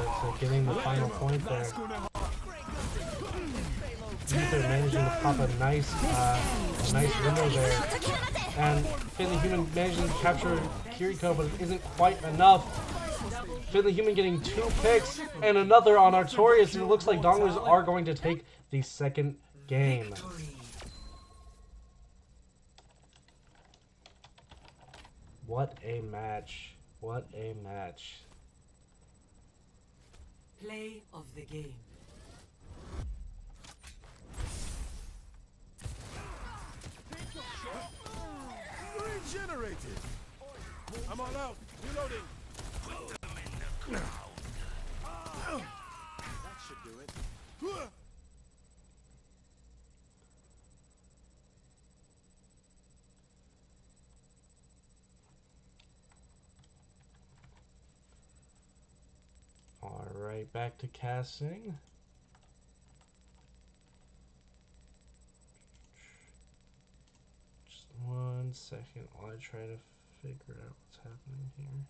getting the final point there. Ether managing to pop a nice window there. And Finley Human managing to capture Kiriko, but it isn't quite enough. Finley Human getting 2 picks and another on Artorias, and it looks like Donglers are going to take the second game. What a match. What a match. Play of the game. Regenerated. I'm all out. Reloading. That should do it. Alright, back to casting. Just 1 second while I try to figure out what's happening here.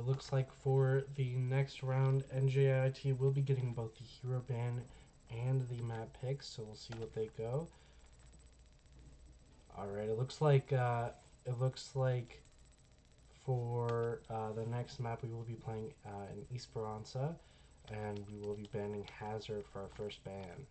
looks like for the next round, NJIT will be getting both the hero ban and the map picks, so we'll see what they go. Alright, it looks like for the next map we will be playing in Esports, and we will be banning Hazard for our first ban.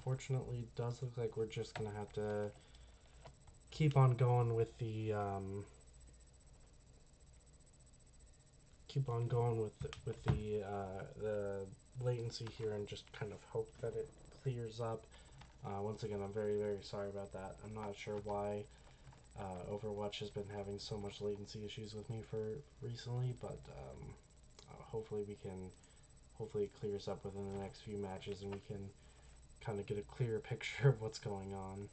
Unfortunately, it does look like we're just gonna have to keep on going with the the latency here and just kind of hope that it clears up. Once again, I'm very, very sorry about that. I'm not sure why Overwatch has been having so much latency issues with me for recently, but hopefully it clears up within the next few matches and we can kind of get a clearer picture of what's going on.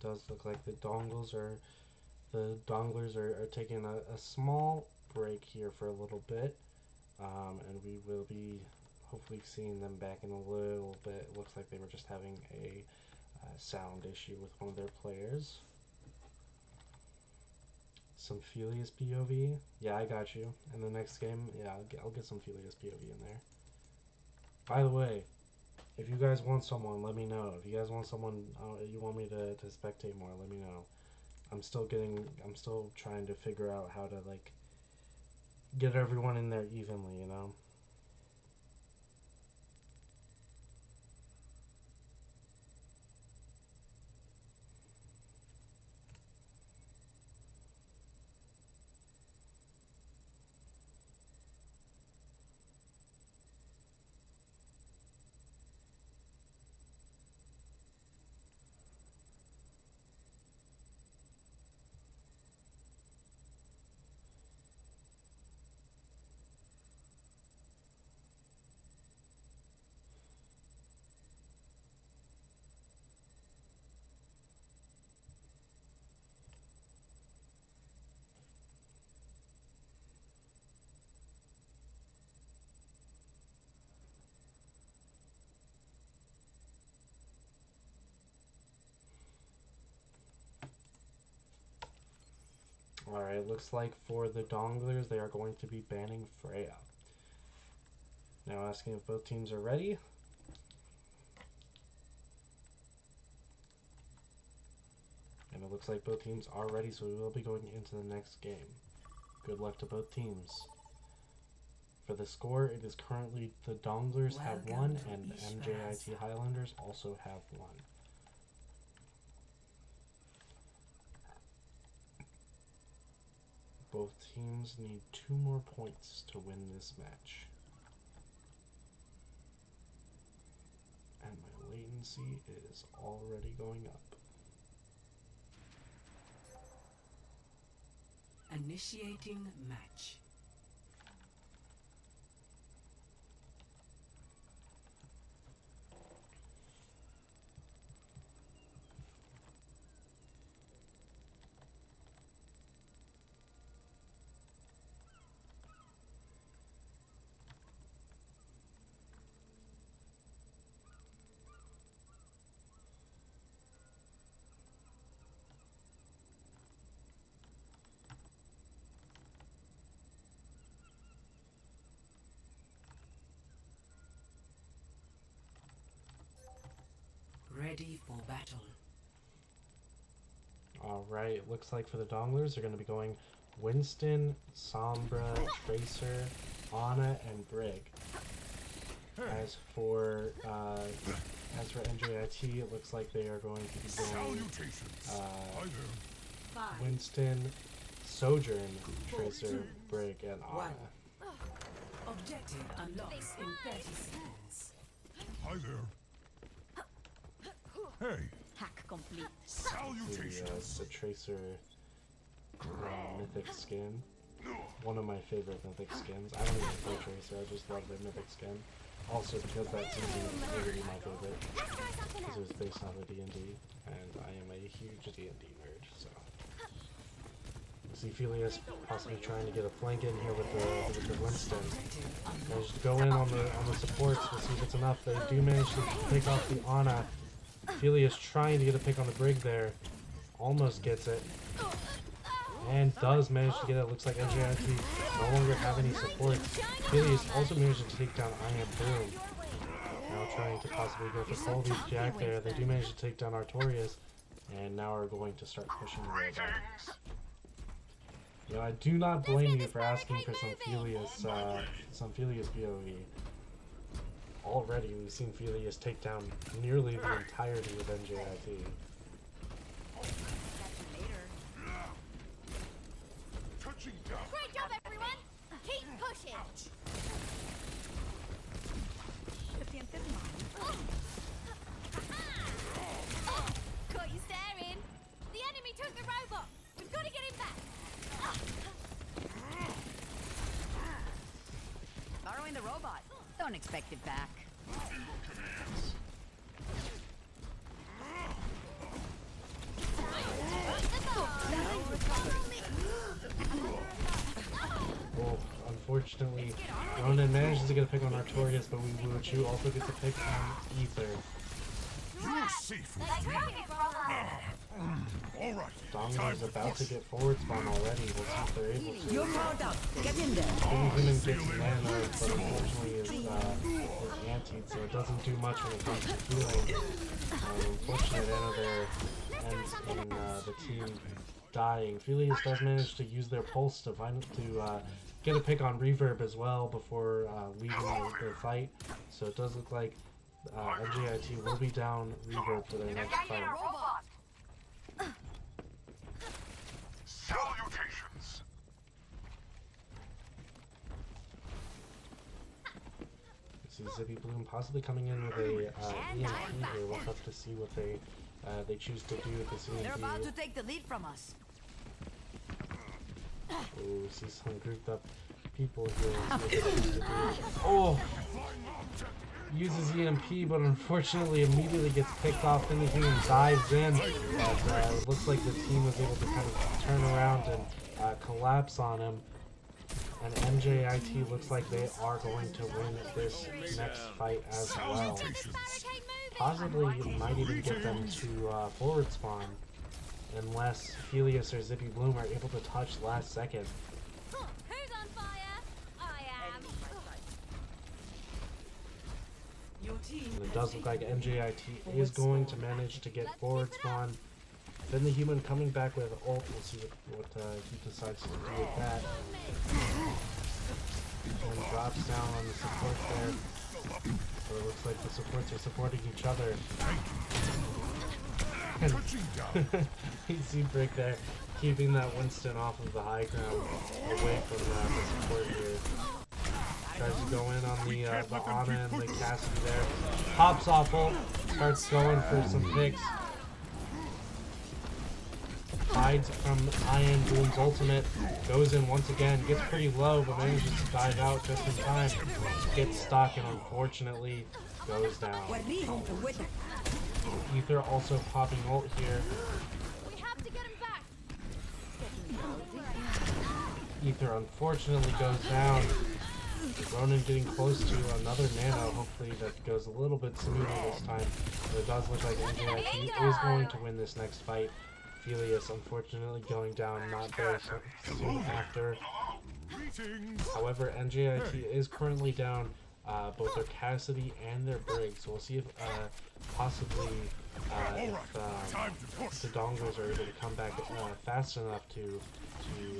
Does look like the Donglers are taking a small break here for a little bit, and we will be hopefully seeing them back in a little bit. It looks like they were just having a sound issue with one of their players. Some Felius POV? Yeah, I got you. In the next game, yeah, I'll get some Felius POV in there. By the way, if you guys want someone, let me know. If you guys want someone, you want me to spectate more, let me know. I'm still trying to figure out how to, like, get everyone in there evenly, you know? Alright, looks like for the Donglers, they are going to be banning Freya. Now asking if both teams are ready. And it looks like both teams are ready, so we will be going into the next game. Good luck to both teams. For the score, it is currently the Donglers have one, and the NJIT Highlanders also have one. Both teams need 2 more points to win this match. And my latency is already going up. Initiating match. Ready for battle. Alright, looks like for the Donglers, they're going to be going Winston, Sombra, Tracer, Ana, and Brig. As for NJIT, it looks like they are going to be going Winston, Sojourn, Tracer, Brig, and Ana. Objective unlocks in 30 seconds. Hi there. Hey. Hack complete. The Tracer mythic skin. One of my favorite mythic skins. I don't even play Tracer, I just love their mythic skin. Also because that season is literally my favorite. Because it was based off of D&D, and I am a huge D&D nerd, so. You see Felius possibly trying to get a flank in here with the Winston. Managed to go in on the supports, we'll see if it's enough. They do manage to pick off the Ana. Felius trying to get a pick on the Brig there. Almost gets it. And does manage to get it. Looks like NJIT no longer have any support. Felius also managed to take down I Am Boom. Now trying to possibly go for Colby's Jack there. They do manage to take down Artorias. And now are going to start pushing the way back. You know, I do not blame you for asking for some Felius PoE. Already we've seen Felius take down nearly the entirety of NJIT. Great job, everyone! Keep pushing! Got you staring! The enemy took the robot! We've got to get him back! Borrowing the robot. Don't expect it back. Oh, unfortunately, Ronan manages to get a pick on Artorias, but Wuchu also gets a pick on Ether. You're safe with me. All right. Donglers about to get forward spawn already. We'll see if they're able to. You're powered up. Get in there. Human gets mana, but unfortunately is antied, so it doesn't do much when it comes to healing. Unfortunate Anna there ends in the team dying. Felius does manage to use their pulse to get a pick on Reverb as well before leaving the fight. So it does look like NJIT will be down Reverb for their next fight. Salutations. See Zippy Bloom possibly coming in with a EMP here. We'll have to see what they choose to do with this EMP. They're about to take the lead from us. Oh, see some grouped up people here. Oh! Uses EMP, but unfortunately immediately gets picked off. Then the human dives in. But it looks like the team was able to kind of turn around and collapse on him. And NJIT looks like they are going to win this next fight as well. Possibly it might even get them to forward spawn. Unless Felius or Zippy Bloom are able to touch last second. Who's on fire? I am. Your team And it does look like NJIT is going to manage to get forward spawn. Then the human coming back with ult. We'll see what he decides to do with that. And drops down on the support there. So it looks like the supports are supporting each other. You see Brick there, keeping that Winston off of the high ground, away from the support here. Tries to go in on the Ana and the Cassidy there. Pops off ult, starts going for some picks. Hides from Iron Boom's ultimate, goes in once again, gets pretty low, but manages to dive out just in time. Gets stuck and unfortunately goes down. Ether also popping ult here. We have to get him back. Ether unfortunately goes down. Ronan getting close to another nano. Hopefully that goes a little bit smoother this time. But it does look like NJIT is going to win this next fight. Felius unfortunately going down not very soon after. However, NJIT is currently down both their Cassidy and their Brig. So we'll see if possibly if the Donglers are able to come back fast enough to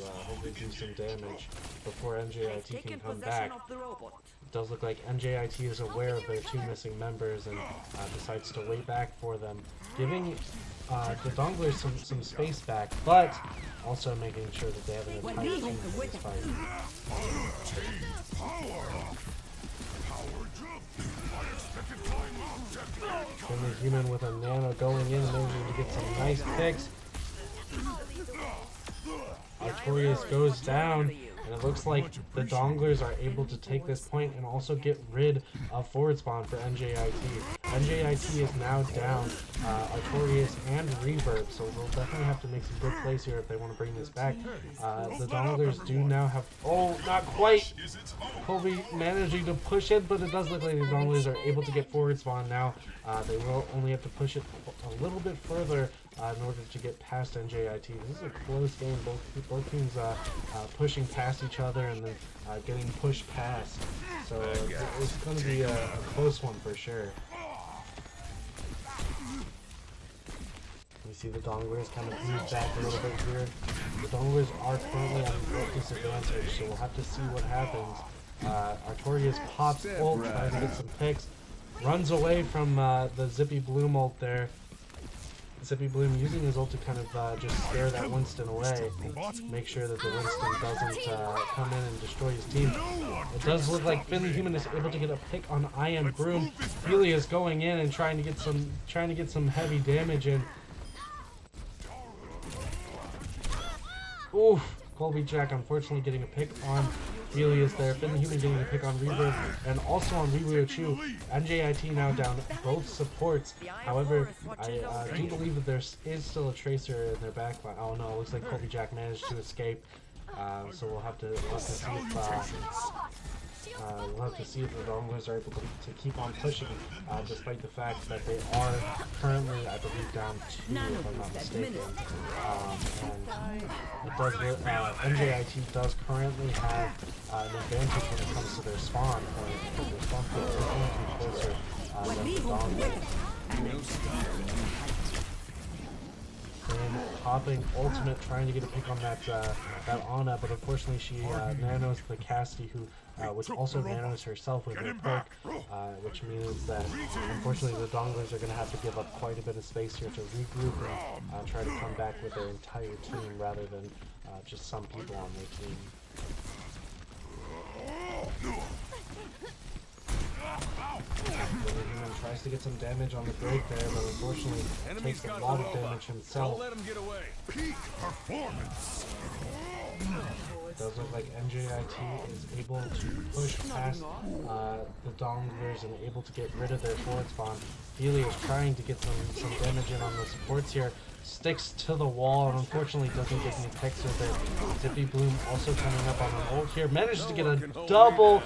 hopefully do some damage before NJIT can come back. It does look like NJIT is aware of their 2 missing members and decides to wait back for them, giving the Donglers some space back, but also making sure that they have an entire team for this fight. And the human with a nano going in and managing to get some nice picks. Artorias goes down, and it looks like the Donglers are able to take this point and also get rid of forward spawn for NJIT. NJIT is now down Artorias and Reverb, so they'll definitely have to make some good plays here if they want to bring this back. The Donglers do now have... Oh, not quite! Colby managing to push it, but it does look like the Donglers are able to get forward spawn now. They will only have to push it a little bit further in order to get past NJIT. This is a close game. Both teams pushing past each other and then getting pushed past. So it's going to be a close one for sure. We see the Donglers kind of move back a little bit here. The Donglers are currently on a disadvantage, so we'll have to see what happens. Artorias pops ult, tries to get some picks, runs away from the Zippy Bloom ult there. Zippy Bloom using his ult to kind of just scare that Winston away, make sure that the Winston doesn't come in and destroy his team. It does look like Finley Human is able to get a pick on I Am Broom. Helios going in and trying to get some heavy damage in. Oof, Colby Jack unfortunately getting a pick on Helios there. Finley Human getting a pick on Reverb and also on Ribuyo Chu. NJIT now down both supports. However, I do believe that there is still a Tracer in their backline. Oh no, it looks like Colby Jack managed to escape. So we'll have to see if the Donglers are able to keep on pushing, despite the fact that they are currently, I believe, down 2, if I'm not mistaken. And NJIT does currently have an advantage when it comes to their spawn point, because their spawn point is going to be closer than the Donglers. And popping ultimate, trying to get a pick on that Ana, but unfortunately she nanos the Cassidy, which also nanos herself with her pick, which means that unfortunately the Donglers are going to have to give up quite a bit of space here to regroup and try to come back with their entire team rather than just some people on their team. Human tries to get some damage on the break there, but unfortunately takes a lot of damage himself. Don't let him get away. Peak performance. It does look like NJIT is able to push past the Donglers and able to get rid of their forward spawn. Feely is trying to get some damage in on the supports here. Sticks to the wall and unfortunately doesn't get any picks with it. Zippy Bloom also coming up on an ult here. Manages to get a double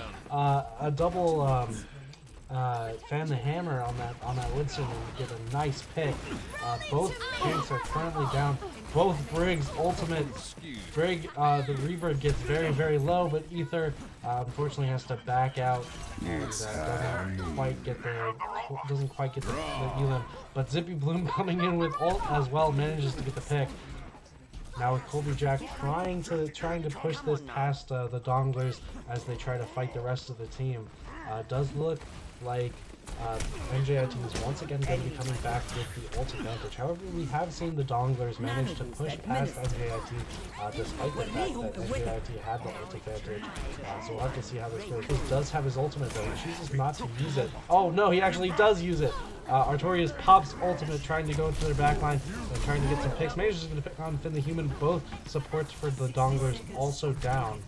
fan the hammer on that Winston and get a nice pick. Both tanks are currently down. Both Briggs ultimate. Brig, the Reverb gets very, very low, but Ether unfortunately has to back out and doesn't quite get the elim. But Zippy Bloom coming in with ult as well manages to get the pick. Now with Colby Jack trying to push this past the Donglers as they try to fight the rest of the team. Does look like NJIT is once again going to be coming back with the ult advantage. However, we have seen the Donglers manage to push past NJIT despite the fact that NJIT had the ult advantage. So we'll have to see how this goes. He does have his ultimate though. He chooses not to use it. Oh no, he actually does use it. Artorias pops ultimate, trying to go to their backline and trying to get some picks. Manages to pick on Finn the Human. Both supports for the Donglers also down.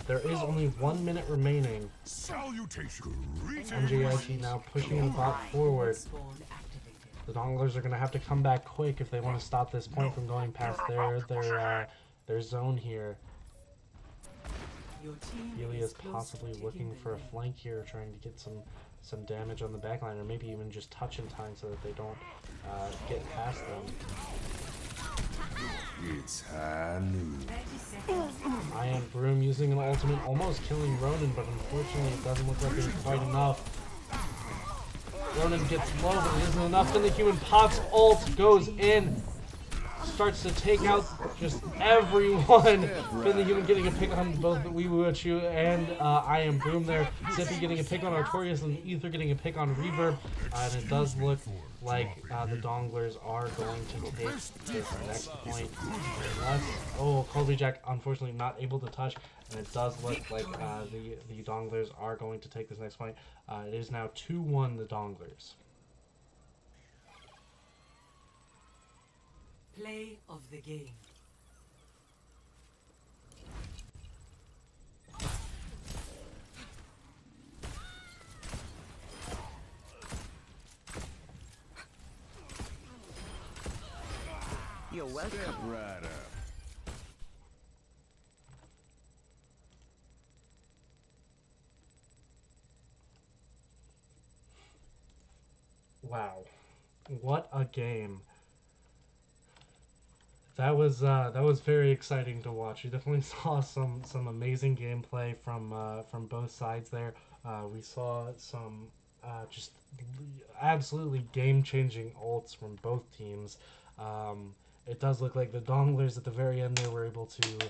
There is only 1 minute remaining. NJIT now pushing the bot forward. The Donglers are going to have to come back quick if they want to stop this point from going past their zone here. Healy is possibly looking for a flank here, trying to get some damage on the backline, or maybe even just touch in time so that they don't get past them. It's high noon. 30 seconds. I am Broom using an ultimate, almost killing Ronan, but unfortunately it doesn't look like it's quite enough. Ronan gets low, but it isn't enough. Then the human pops ult, goes in, starts to take out just everyone. Then the human getting a pick on both Weewoo and I am Broom there. Zippy getting a pick on Artorias and Ether getting a pick on Reverb. And it does look like the Donglers are going to take this next point. Colby Jack unfortunately not able to touch. And it does look like the Donglers are going to take this next point. It is now 2-1 the Donglers. Play of the game. You're welcome. Step right up. Wow, what a game! That was very exciting to watch. We definitely saw some amazing gameplay from both sides there. We saw some just absolutely game-changing ults from both teams. It does look like the Donglers at the very end there were able to,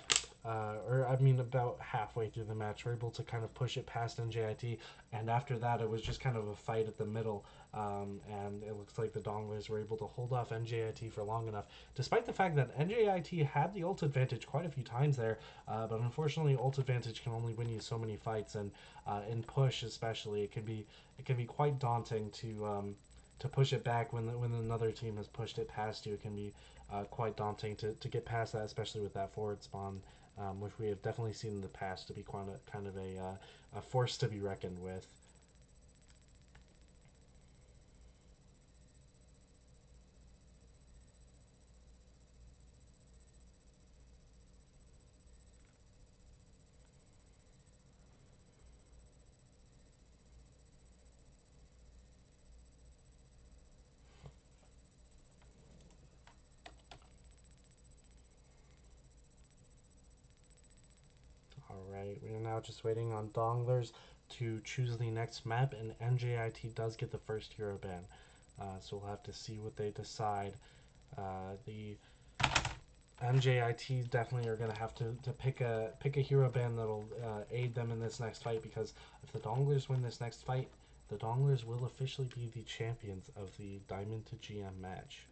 about halfway through the match, were able to kind of push it past NJIT, and after that it was just kind of a fight at the middle. And it looks like the Donglers were able to hold off NJIT for long enough, despite the fact that NJIT had the ult advantage quite a few times there, but unfortunately ult advantage can only win you so many fights, and in push especially, it can be quite daunting to push it back when another team has pushed it past you. It can be quite daunting to get past that, especially with that forward spawn, which we have definitely seen in the past to be kind of a force to be reckoned with. Alright, we are now just waiting on Donglers to choose the next map, and NJIT does get the first hero ban. So we'll have to see what they decide. The NJIT definitely are going to have to pick a hero ban that'll aid them in this next fight, because if the Donglers win this next fight, the Donglers will officially be the champions of the Diamond to GM match.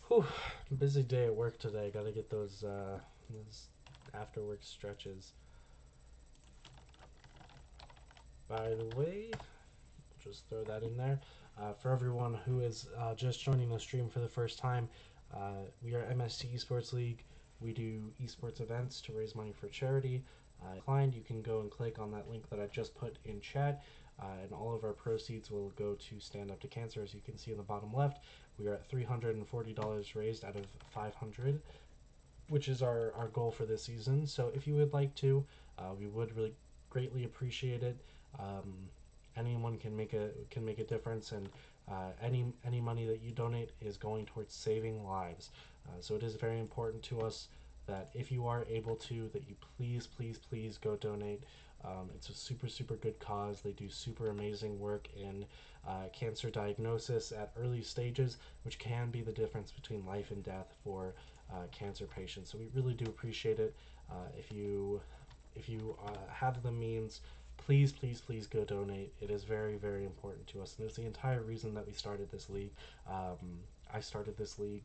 Whew, busy day at work today. Got to get those after work stretches. By the way, just throw that in there. For everyone who is just joining the stream for the first time, we are MST Esports League. We do esports events to raise money for charity. You can go and click on that link that I just put in chat, and all of our proceeds will go to Stand Up to Cancer. As you can see in the bottom left, we are at $340 raised out of $500, which is our goal for this season. So if you would like to, we would really greatly appreciate it. Anyone can make a difference, and any money that you donate is going towards saving lives. So it is very important to us that if you are able to, that you please go donate. It's a super good cause. They do super amazing work in cancer diagnosis at early stages, which can be the difference between life and death for cancer patients. So we really do appreciate it. If you have the means, please go donate. It is very important to us, and it's the entire reason that we started this league. I started this league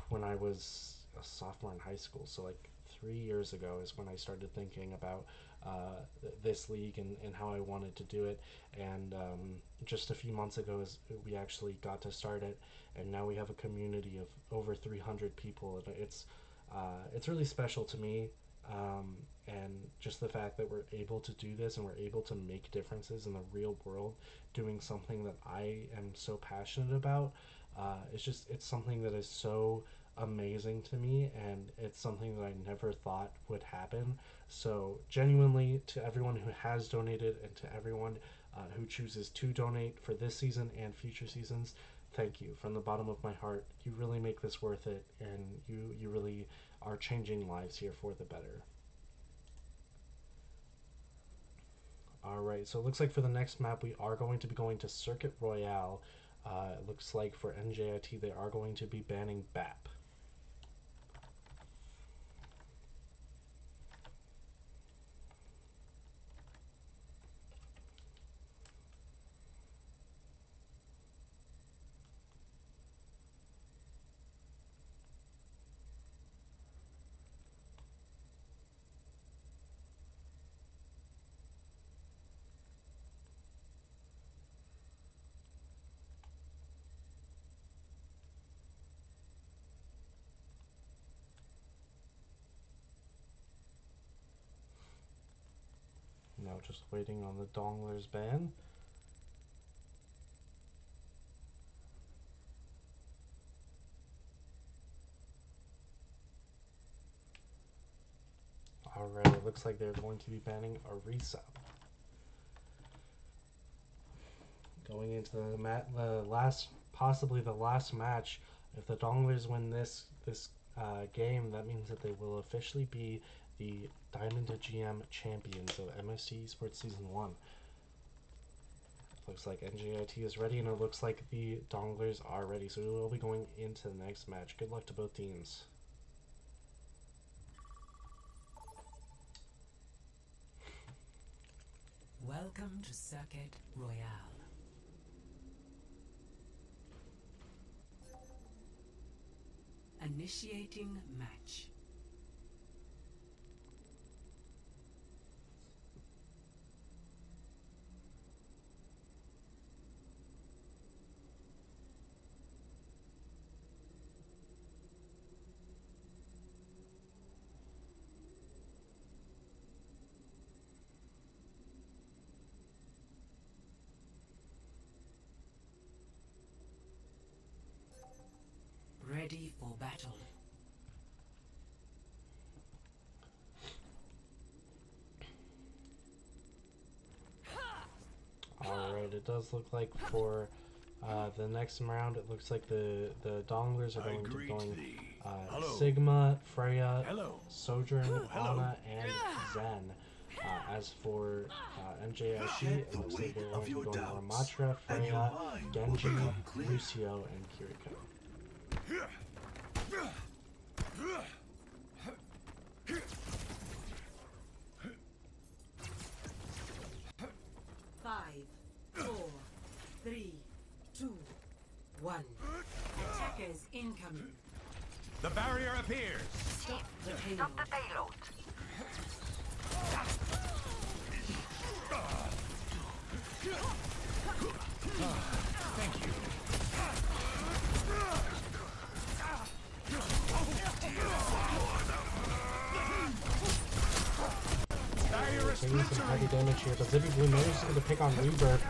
when I was a sophomore in high school, so like 3 years ago is when I started thinking about this league and how I wanted to do it, and just a few months ago we actually got to start it, and now we have a community of over 300 people, and it's really special to me, and just the fact that we're able to do this and we're able to make differences in the real world doing something that I am so passionate about. It's something that is so amazing to me, and it's something that I never thought would happen. So genuinely, to everyone who has donated and to everyone who chooses to donate for this season and future seasons, thank you from the bottom of my heart. You really make this worth it, and you really are changing lives here for the better. Alright, so it looks like for the next map we are going to be going to Circuit Royale. It looks like for NJIT they are going to be banning BAP. Now just waiting on the Donglers ban. Alright, it looks like they're going to be banning Arisa. Going into possibly the last match, if the Donglers win this game, that means that they will officially be the Diamond to GM champions of MST Esports Season 1. Looks like NJIT is ready, and it looks like the Donglers are ready, so we will be going into the next match. Good luck to both teams. Welcome to Circuit Royale. Initiating match. Ready for battle. Alright, it does look like for the next round, it looks like the Donglers are going to be going Sigma, Freya, Sojourn, Ana, and Zen. As for NJIT, it looks like they're going to be going Ramatra, Freya, Genji, Lucio, and Kiriko. 5, 4, 3, 2, 1. Attackers incoming. The barrier appears. Stop the payload. Stop the payload. Thank you. Taking some heavy damage here, but Zippy Blue manages to pick on Rebirth.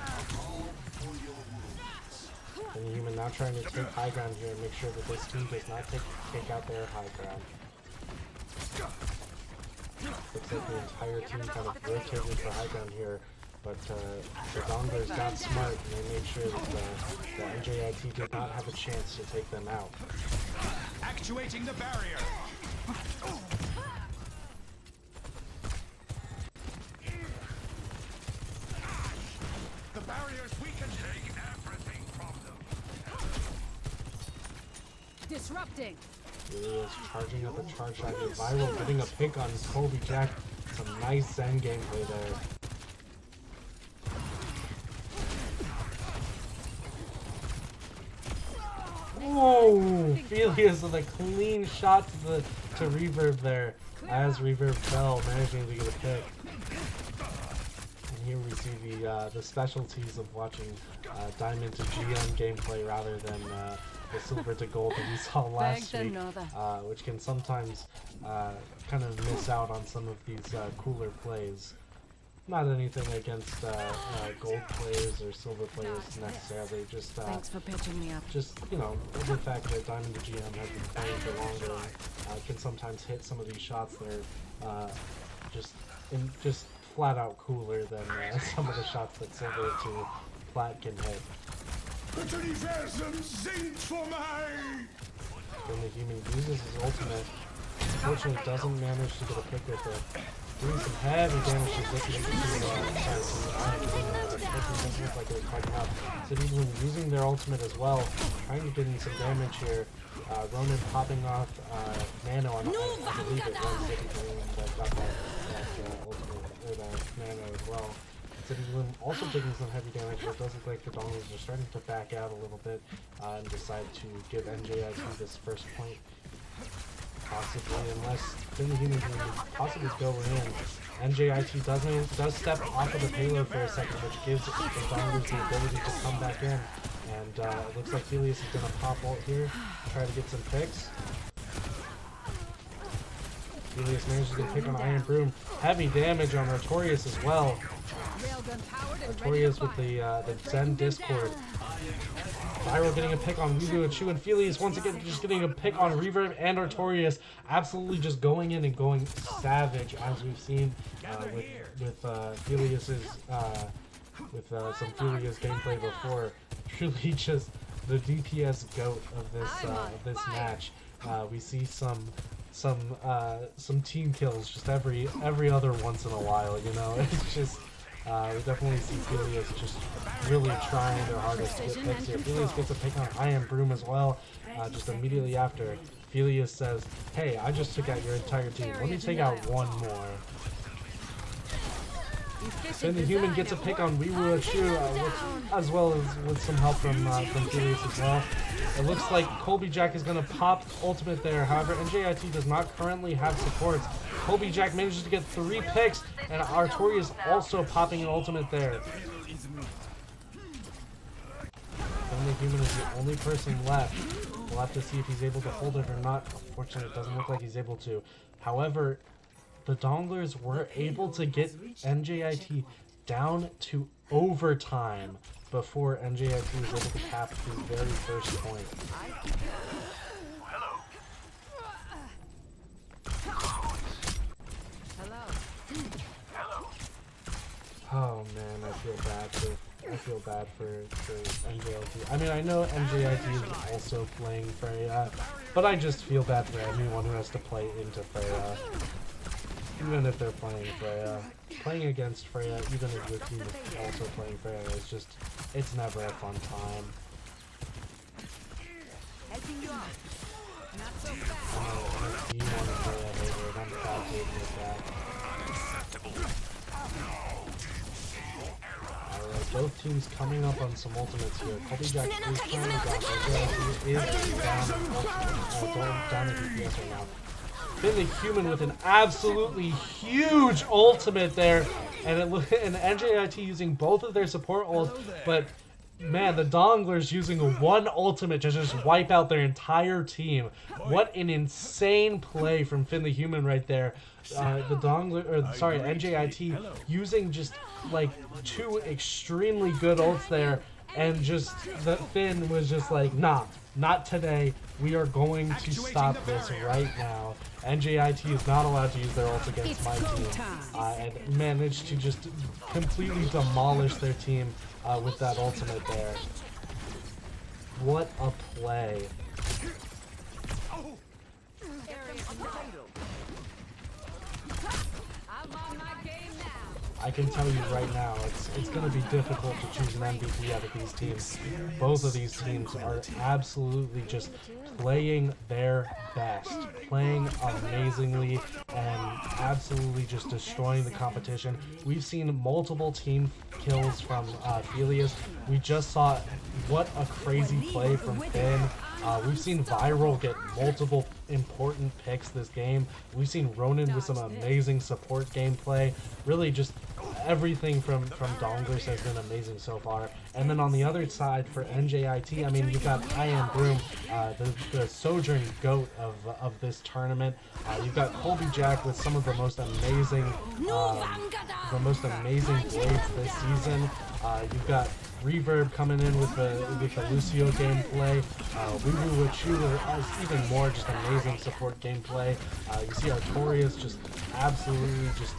And the Human now trying to take high ground here and make sure that this team does not take out their high ground. Looks like the entire team kind of rotated for high ground here, but the Donglers got smart and they made sure that the NJIT did not have a chance to take them out. Actuating the barrier. Disrupting. Julius charging up a charge shot here. Viral getting a pick on Colby Jack. Some nice Zen gameplay there. Oh, Felius with a clean shot to Reverb there, as Reverb fell, managing to get a pick. And here we see the specialties of watching Diamond to GM gameplay rather than the silver to gold that we saw last week, which can sometimes kind of miss out on some of these cooler plays. Not anything against gold players or silver players necessarily, just Thanks for pitching me up. just, you know, the fact that Diamond to GM has been playing for longer can sometimes hit some of these shots that are just flat out cooler than some of the shots that silver to plat can hit. When the human uses his ultimate, unfortunately doesn't manage to get a pick with it. Doing some heavy damage to Zippy doesn't look like they're quite enough. Zippy using their ultimate as well, trying to get in some damage here. Ronan popping off Nano on, I believe it was Zippy that got that ultimate, or that Nano as well. Zippy also taking some heavy damage, but it does look like the Donglers are starting to back out a little bit and decide to give NJIT this first point. Possibly, unless Human can possibly go in. NJIT does step off of the payload for a second, which gives the Donglers the ability to come back in. And it looks like Helios is going to pop ult here, try to get some picks. Helios manages to get a pick on Iron Broom. Heavy damage on Artorias as well. Artorias with the Zen Discord. Viral getting a pick on Weevu and Chu, and Felius once again just getting a pick on Reverb and Artorias, absolutely just going in and going savage, as we've seen with Felius's with some Felius gameplay before. Truly just the DPS goat of this match. We see some team kills just every other once in a while. You know, it's just. We definitely see Felius just really trying their hardest to get picks here. Felius gets a pick on Iron Broom as well, just immediately after. Felius says, hey, I just took out your entire team. Let me take out one more. Then the human gets a pick on Weewu Chu, as well as with some help from Felius as well. It looks like Colby Jack is going to pop ultimate there. However, NJIT does not currently have supports. Colby Jack manages to get 3 picks, and Artori is also popping an ultimate there. And the human is the only person left. We'll have to see if he's able to hold it or not. Unfortunately, it doesn't look like he's able to. However, the Donglers were able to get NJIT down to overtime before NJIT was able to cap his very first point. Oh man, I feel bad for NJIT. I mean, I know NJIT is also playing Freya, but I just feel bad for anyone who has to play into Freya. Even if they're playing Freya. Playing against Freya, even if your team is also playing Freya, it's never a fun time. I'm a Freya hater, and I'm proud to admit that. Alright, both teams coming up on some ultimates here. Colby Jack is trying to down. He is down at DPS right now. Then the human with an absolutely huge ultimate there, and NJIT using both of their support ults, but man, the Donglers using one ultimate to just wipe out their entire team. What an insane play from Finn the Human right there. NJIT using just like 2 extremely good ults there, and just the Finn was just like, nah, not today. We are going to stop this right now. NJIT is not allowed to use their ults against my team, and managed to just completely demolish their team with that ultimate there. What a play. I'm on my game now. I can tell you right now, it's going to be difficult to choose an MVP out of these teams. Both of these teams are absolutely just playing their best, playing amazingly, and absolutely just destroying the competition. We've seen multiple team kills from Felius. We just saw what a crazy play from Finn. We've seen Viral get multiple important picks this game. We've seen Ronan with some amazing support gameplay. Really just everything from Donglers has been amazing so far. And then on the other side for NJIT, I mean, you've got I Am Broom, the Sojourn GOAT of this tournament. You've got Colby Jack with some of the most amazing blades this season. You've got Reverb coming in with the Lucio gameplay. Woo with Shooter has even more just amazing support gameplay. You see Artorias just absolutely just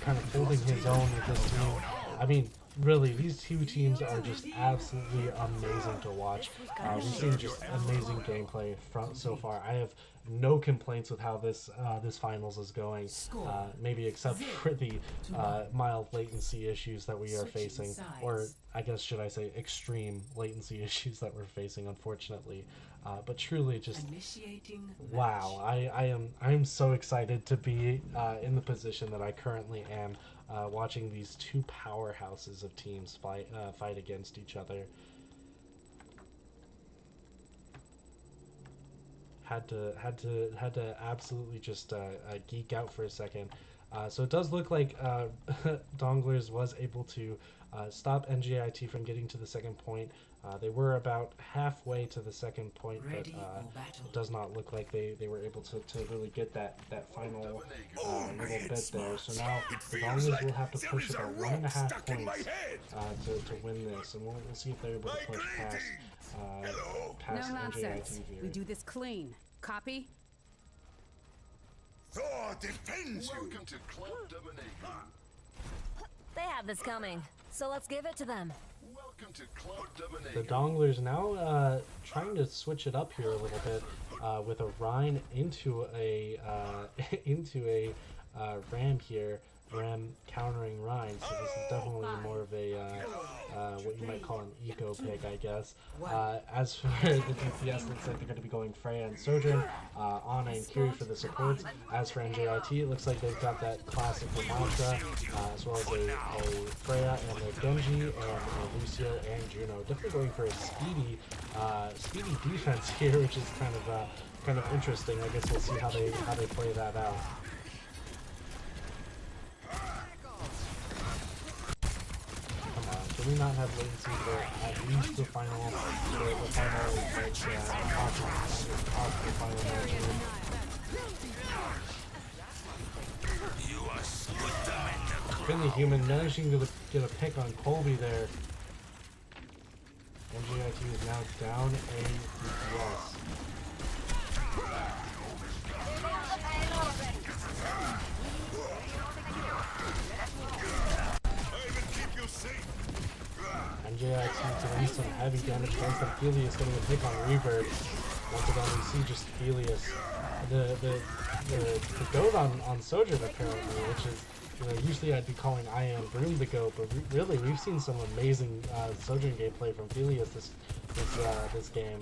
kind of holding his own with this team. I mean, really, these two teams are just absolutely amazing to watch. We've seen just amazing gameplay from so far. I have no complaints with how this finals is going, maybe except for the mild latency issues that we are facing, or I guess should I say extreme latency issues that we're facing, unfortunately. But truly, just wow! I am so excited to be in the position that I currently am, watching these two powerhouses of teams fight against each other. Had to absolutely just geek out for a second. So it does look like Donglers was able to stop NJIT from getting to the second point. They were about halfway to the second point, but it does not look like they were able to really get that final little bit there. So now the Donglers will have to push about 1.5 points to win this, and we'll see if they're able to push past No NJIT nonsense. here. We do this clean. Copy? Thor defends you. Welcome to Club Dominating. They have this coming, so let's give it to them. Welcome to Club Dominating. The Donglers now trying to switch it up here a little bit with a Rhine into a Ram here. Ram countering Rhine, so this is definitely more of a what you might call an eco pick, I guess. As for the DPS, looks like they're going to be going Freya and Sojourn, Ana and Kiri for the supports. As for NJIT, it looks like they've got that classic mantra, as well as a Freya and a Genji and a Lucio and Juno. Definitely going for a speedy defense here, which is kind of interesting. I guess we'll see how they play that out. Do we not have latency for at least the final possible final match? Been the human managing to get a pick on Colby there. NJIT is now down a DPS. NJIT doing some heavy damage against them. Felius getting a pick on Reverb. Once again, we see just Felius. The goat on Sojourn apparently, which is, you know, usually I'd be calling I Am Broom the goat, but really we've seen some amazing Sojourn gameplay from Felius this game.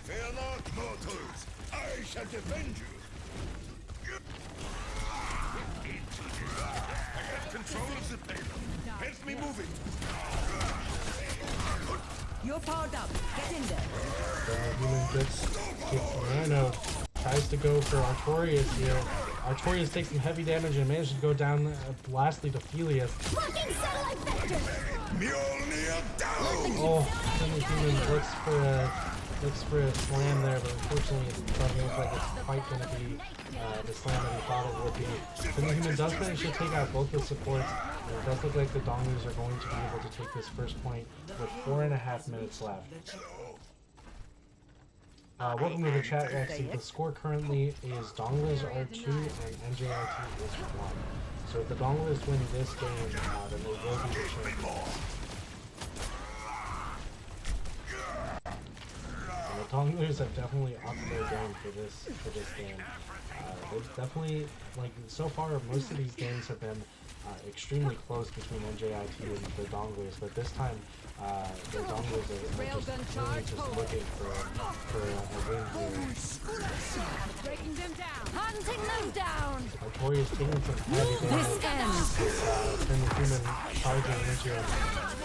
Fear not, mortals. I shall defend you. I have control of the payload. Help me move it. You're powered up. Get in there. Human gets Nano, tries to go for Artorias here. Artorias takes some heavy damage and manages to go down lastly to Felius. Mjolnir down! Oh, then the human looks for a slam there, but unfortunately it doesn't look like it's quite going to be the slam that he thought it would be. Then the human does manage to take out both the supports, and it does look like the Donglers are going to be able to take this first point with 4.5 minutes left. Welcome to the chat, Lexi. The score currently is Donglers are 2 and NJIT is 1. So if the Donglers win this game, then they will be the champions. Donglers have definitely upped their game for this game. They've definitely, like, so far most of these games have been extremely close between NJIT and the Donglers, but this time the Donglers are just really just looking for a win here. Breaking them down. Hunting them down. Artorias taking some heavy damage. This ends. Then the human charging into him.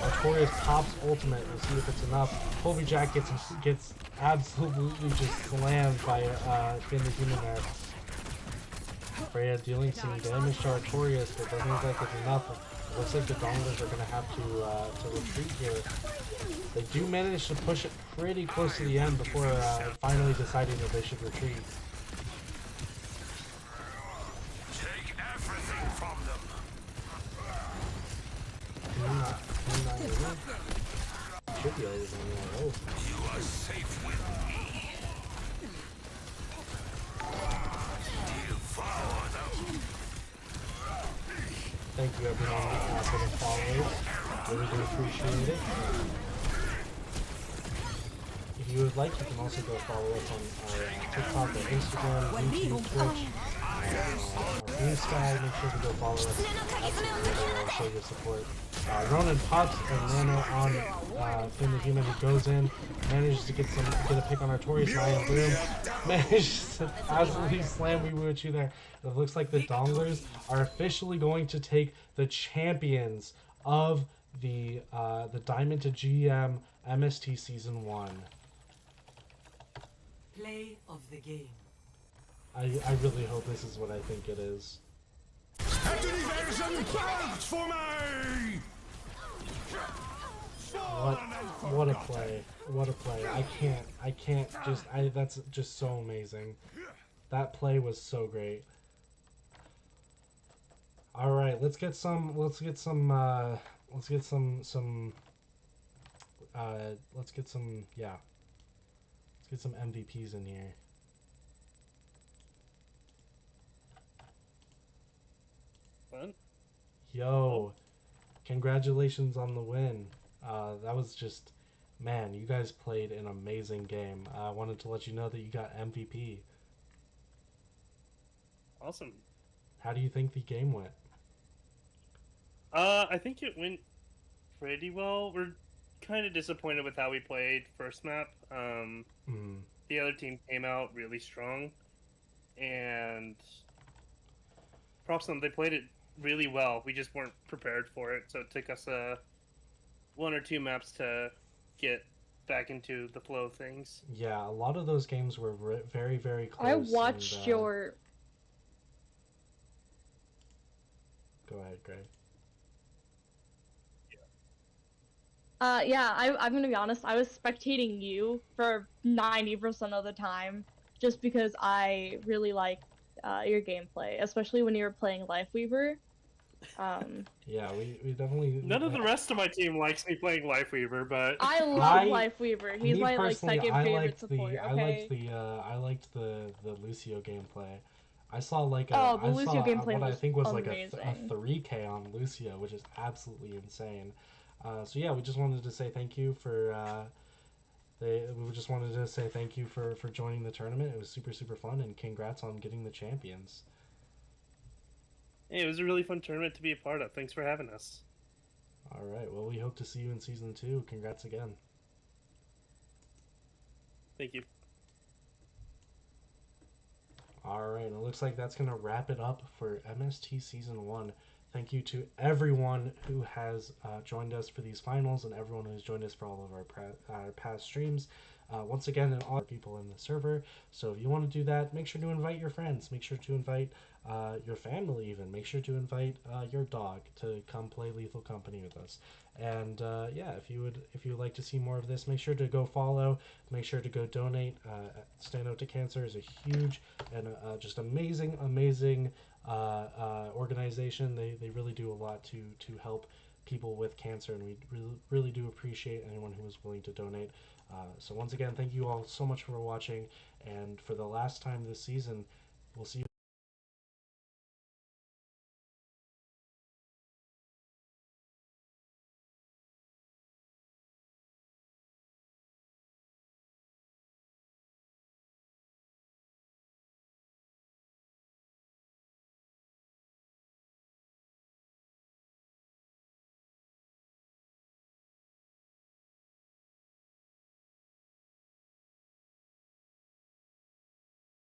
Artorias pops ultimate. We'll see if it's enough. Kobe Jack gets absolutely just slammed by Finn the human there. Freya dealing some damage to Artorias, but doesn't look like it's enough. It looks like the Donglers are going to have to retreat here. They do manage to push it pretty close to the end before finally deciding that they should retreat. Take everything from them. Should be able to oh. You are safe with me. Devour them. Thank you everyone for the follows. Really do appreciate it. If you would like, you can also go follow us on our TikTok, our Instagram, YouTube, Twitch, our Insta. Make sure to go follow us. Absolutely, show your support. Ronan pops and Nano on Finn the Human, who goes in, manages to get a pick on Artorias, and Bloom manages to absolutely slam Weewoochu there. It looks like the Donglers are officially going to take the champions of the Diamond to GM MST Season 1. Play of the game. I really hope this is what I think it is. For me! What a play. What a play. I can't just that's just so amazing. That play was so great. All right, let's get some MVPs in here. Fun. Yo, congratulations on the win. That was just, man, you guys played an amazing game. I wanted to let you know that you got MVP. Awesome. How do you think the game went? I think it went pretty well. We're kind of disappointed with how we played first map. The other team came out really strong, and props to them. They played it really well. We just weren't prepared for it, so it took us one or two maps to get back into the flow of things. Yeah, a lot of those games were very, very close. I watched your... Go ahead, Greg. Yeah, I'm gonna be honest, I was spectating you for 90% of the time, just because I really like your gameplay, especially when you were playing Lifeweaver. Yeah, we definitely... None of the rest of my team likes me playing Lifeweaver, but... I love Lifeweaver. He's my second favorite support, okay? I liked the Lucio gameplay. I saw Lucio gameplay what I think was amazing. like a 3K on Lucio, which is absolutely insane. So yeah, we just wanted to say thank you for for joining the tournament. It was super fun, and congrats on getting the champions. Hey, it was a really fun tournament to be a part of. Thanks for having us. All right, well, we hope to see you in Season 2. Congrats again. Thank you. All right, and it looks like that's going to wrap it up for MST Season 1. Thank you to everyone who has joined us for these finals, and everyone who's joined us for all of our past streams. Once again, and all the people in the server. So if you want to do that, make sure to invite your friends. Make sure to invite your family even. Make sure to invite your dog to come play Lethal Company with us. And yeah, if you would like to see more of this, make sure to go follow. Make sure to go donate. Stand Out to Cancer is a huge and just amazing organization. They really do a lot to help people with cancer, and we really do appreciate anyone who is willing to donate. So once again, thank you all so much for watching, and for the last time this season, we'll see you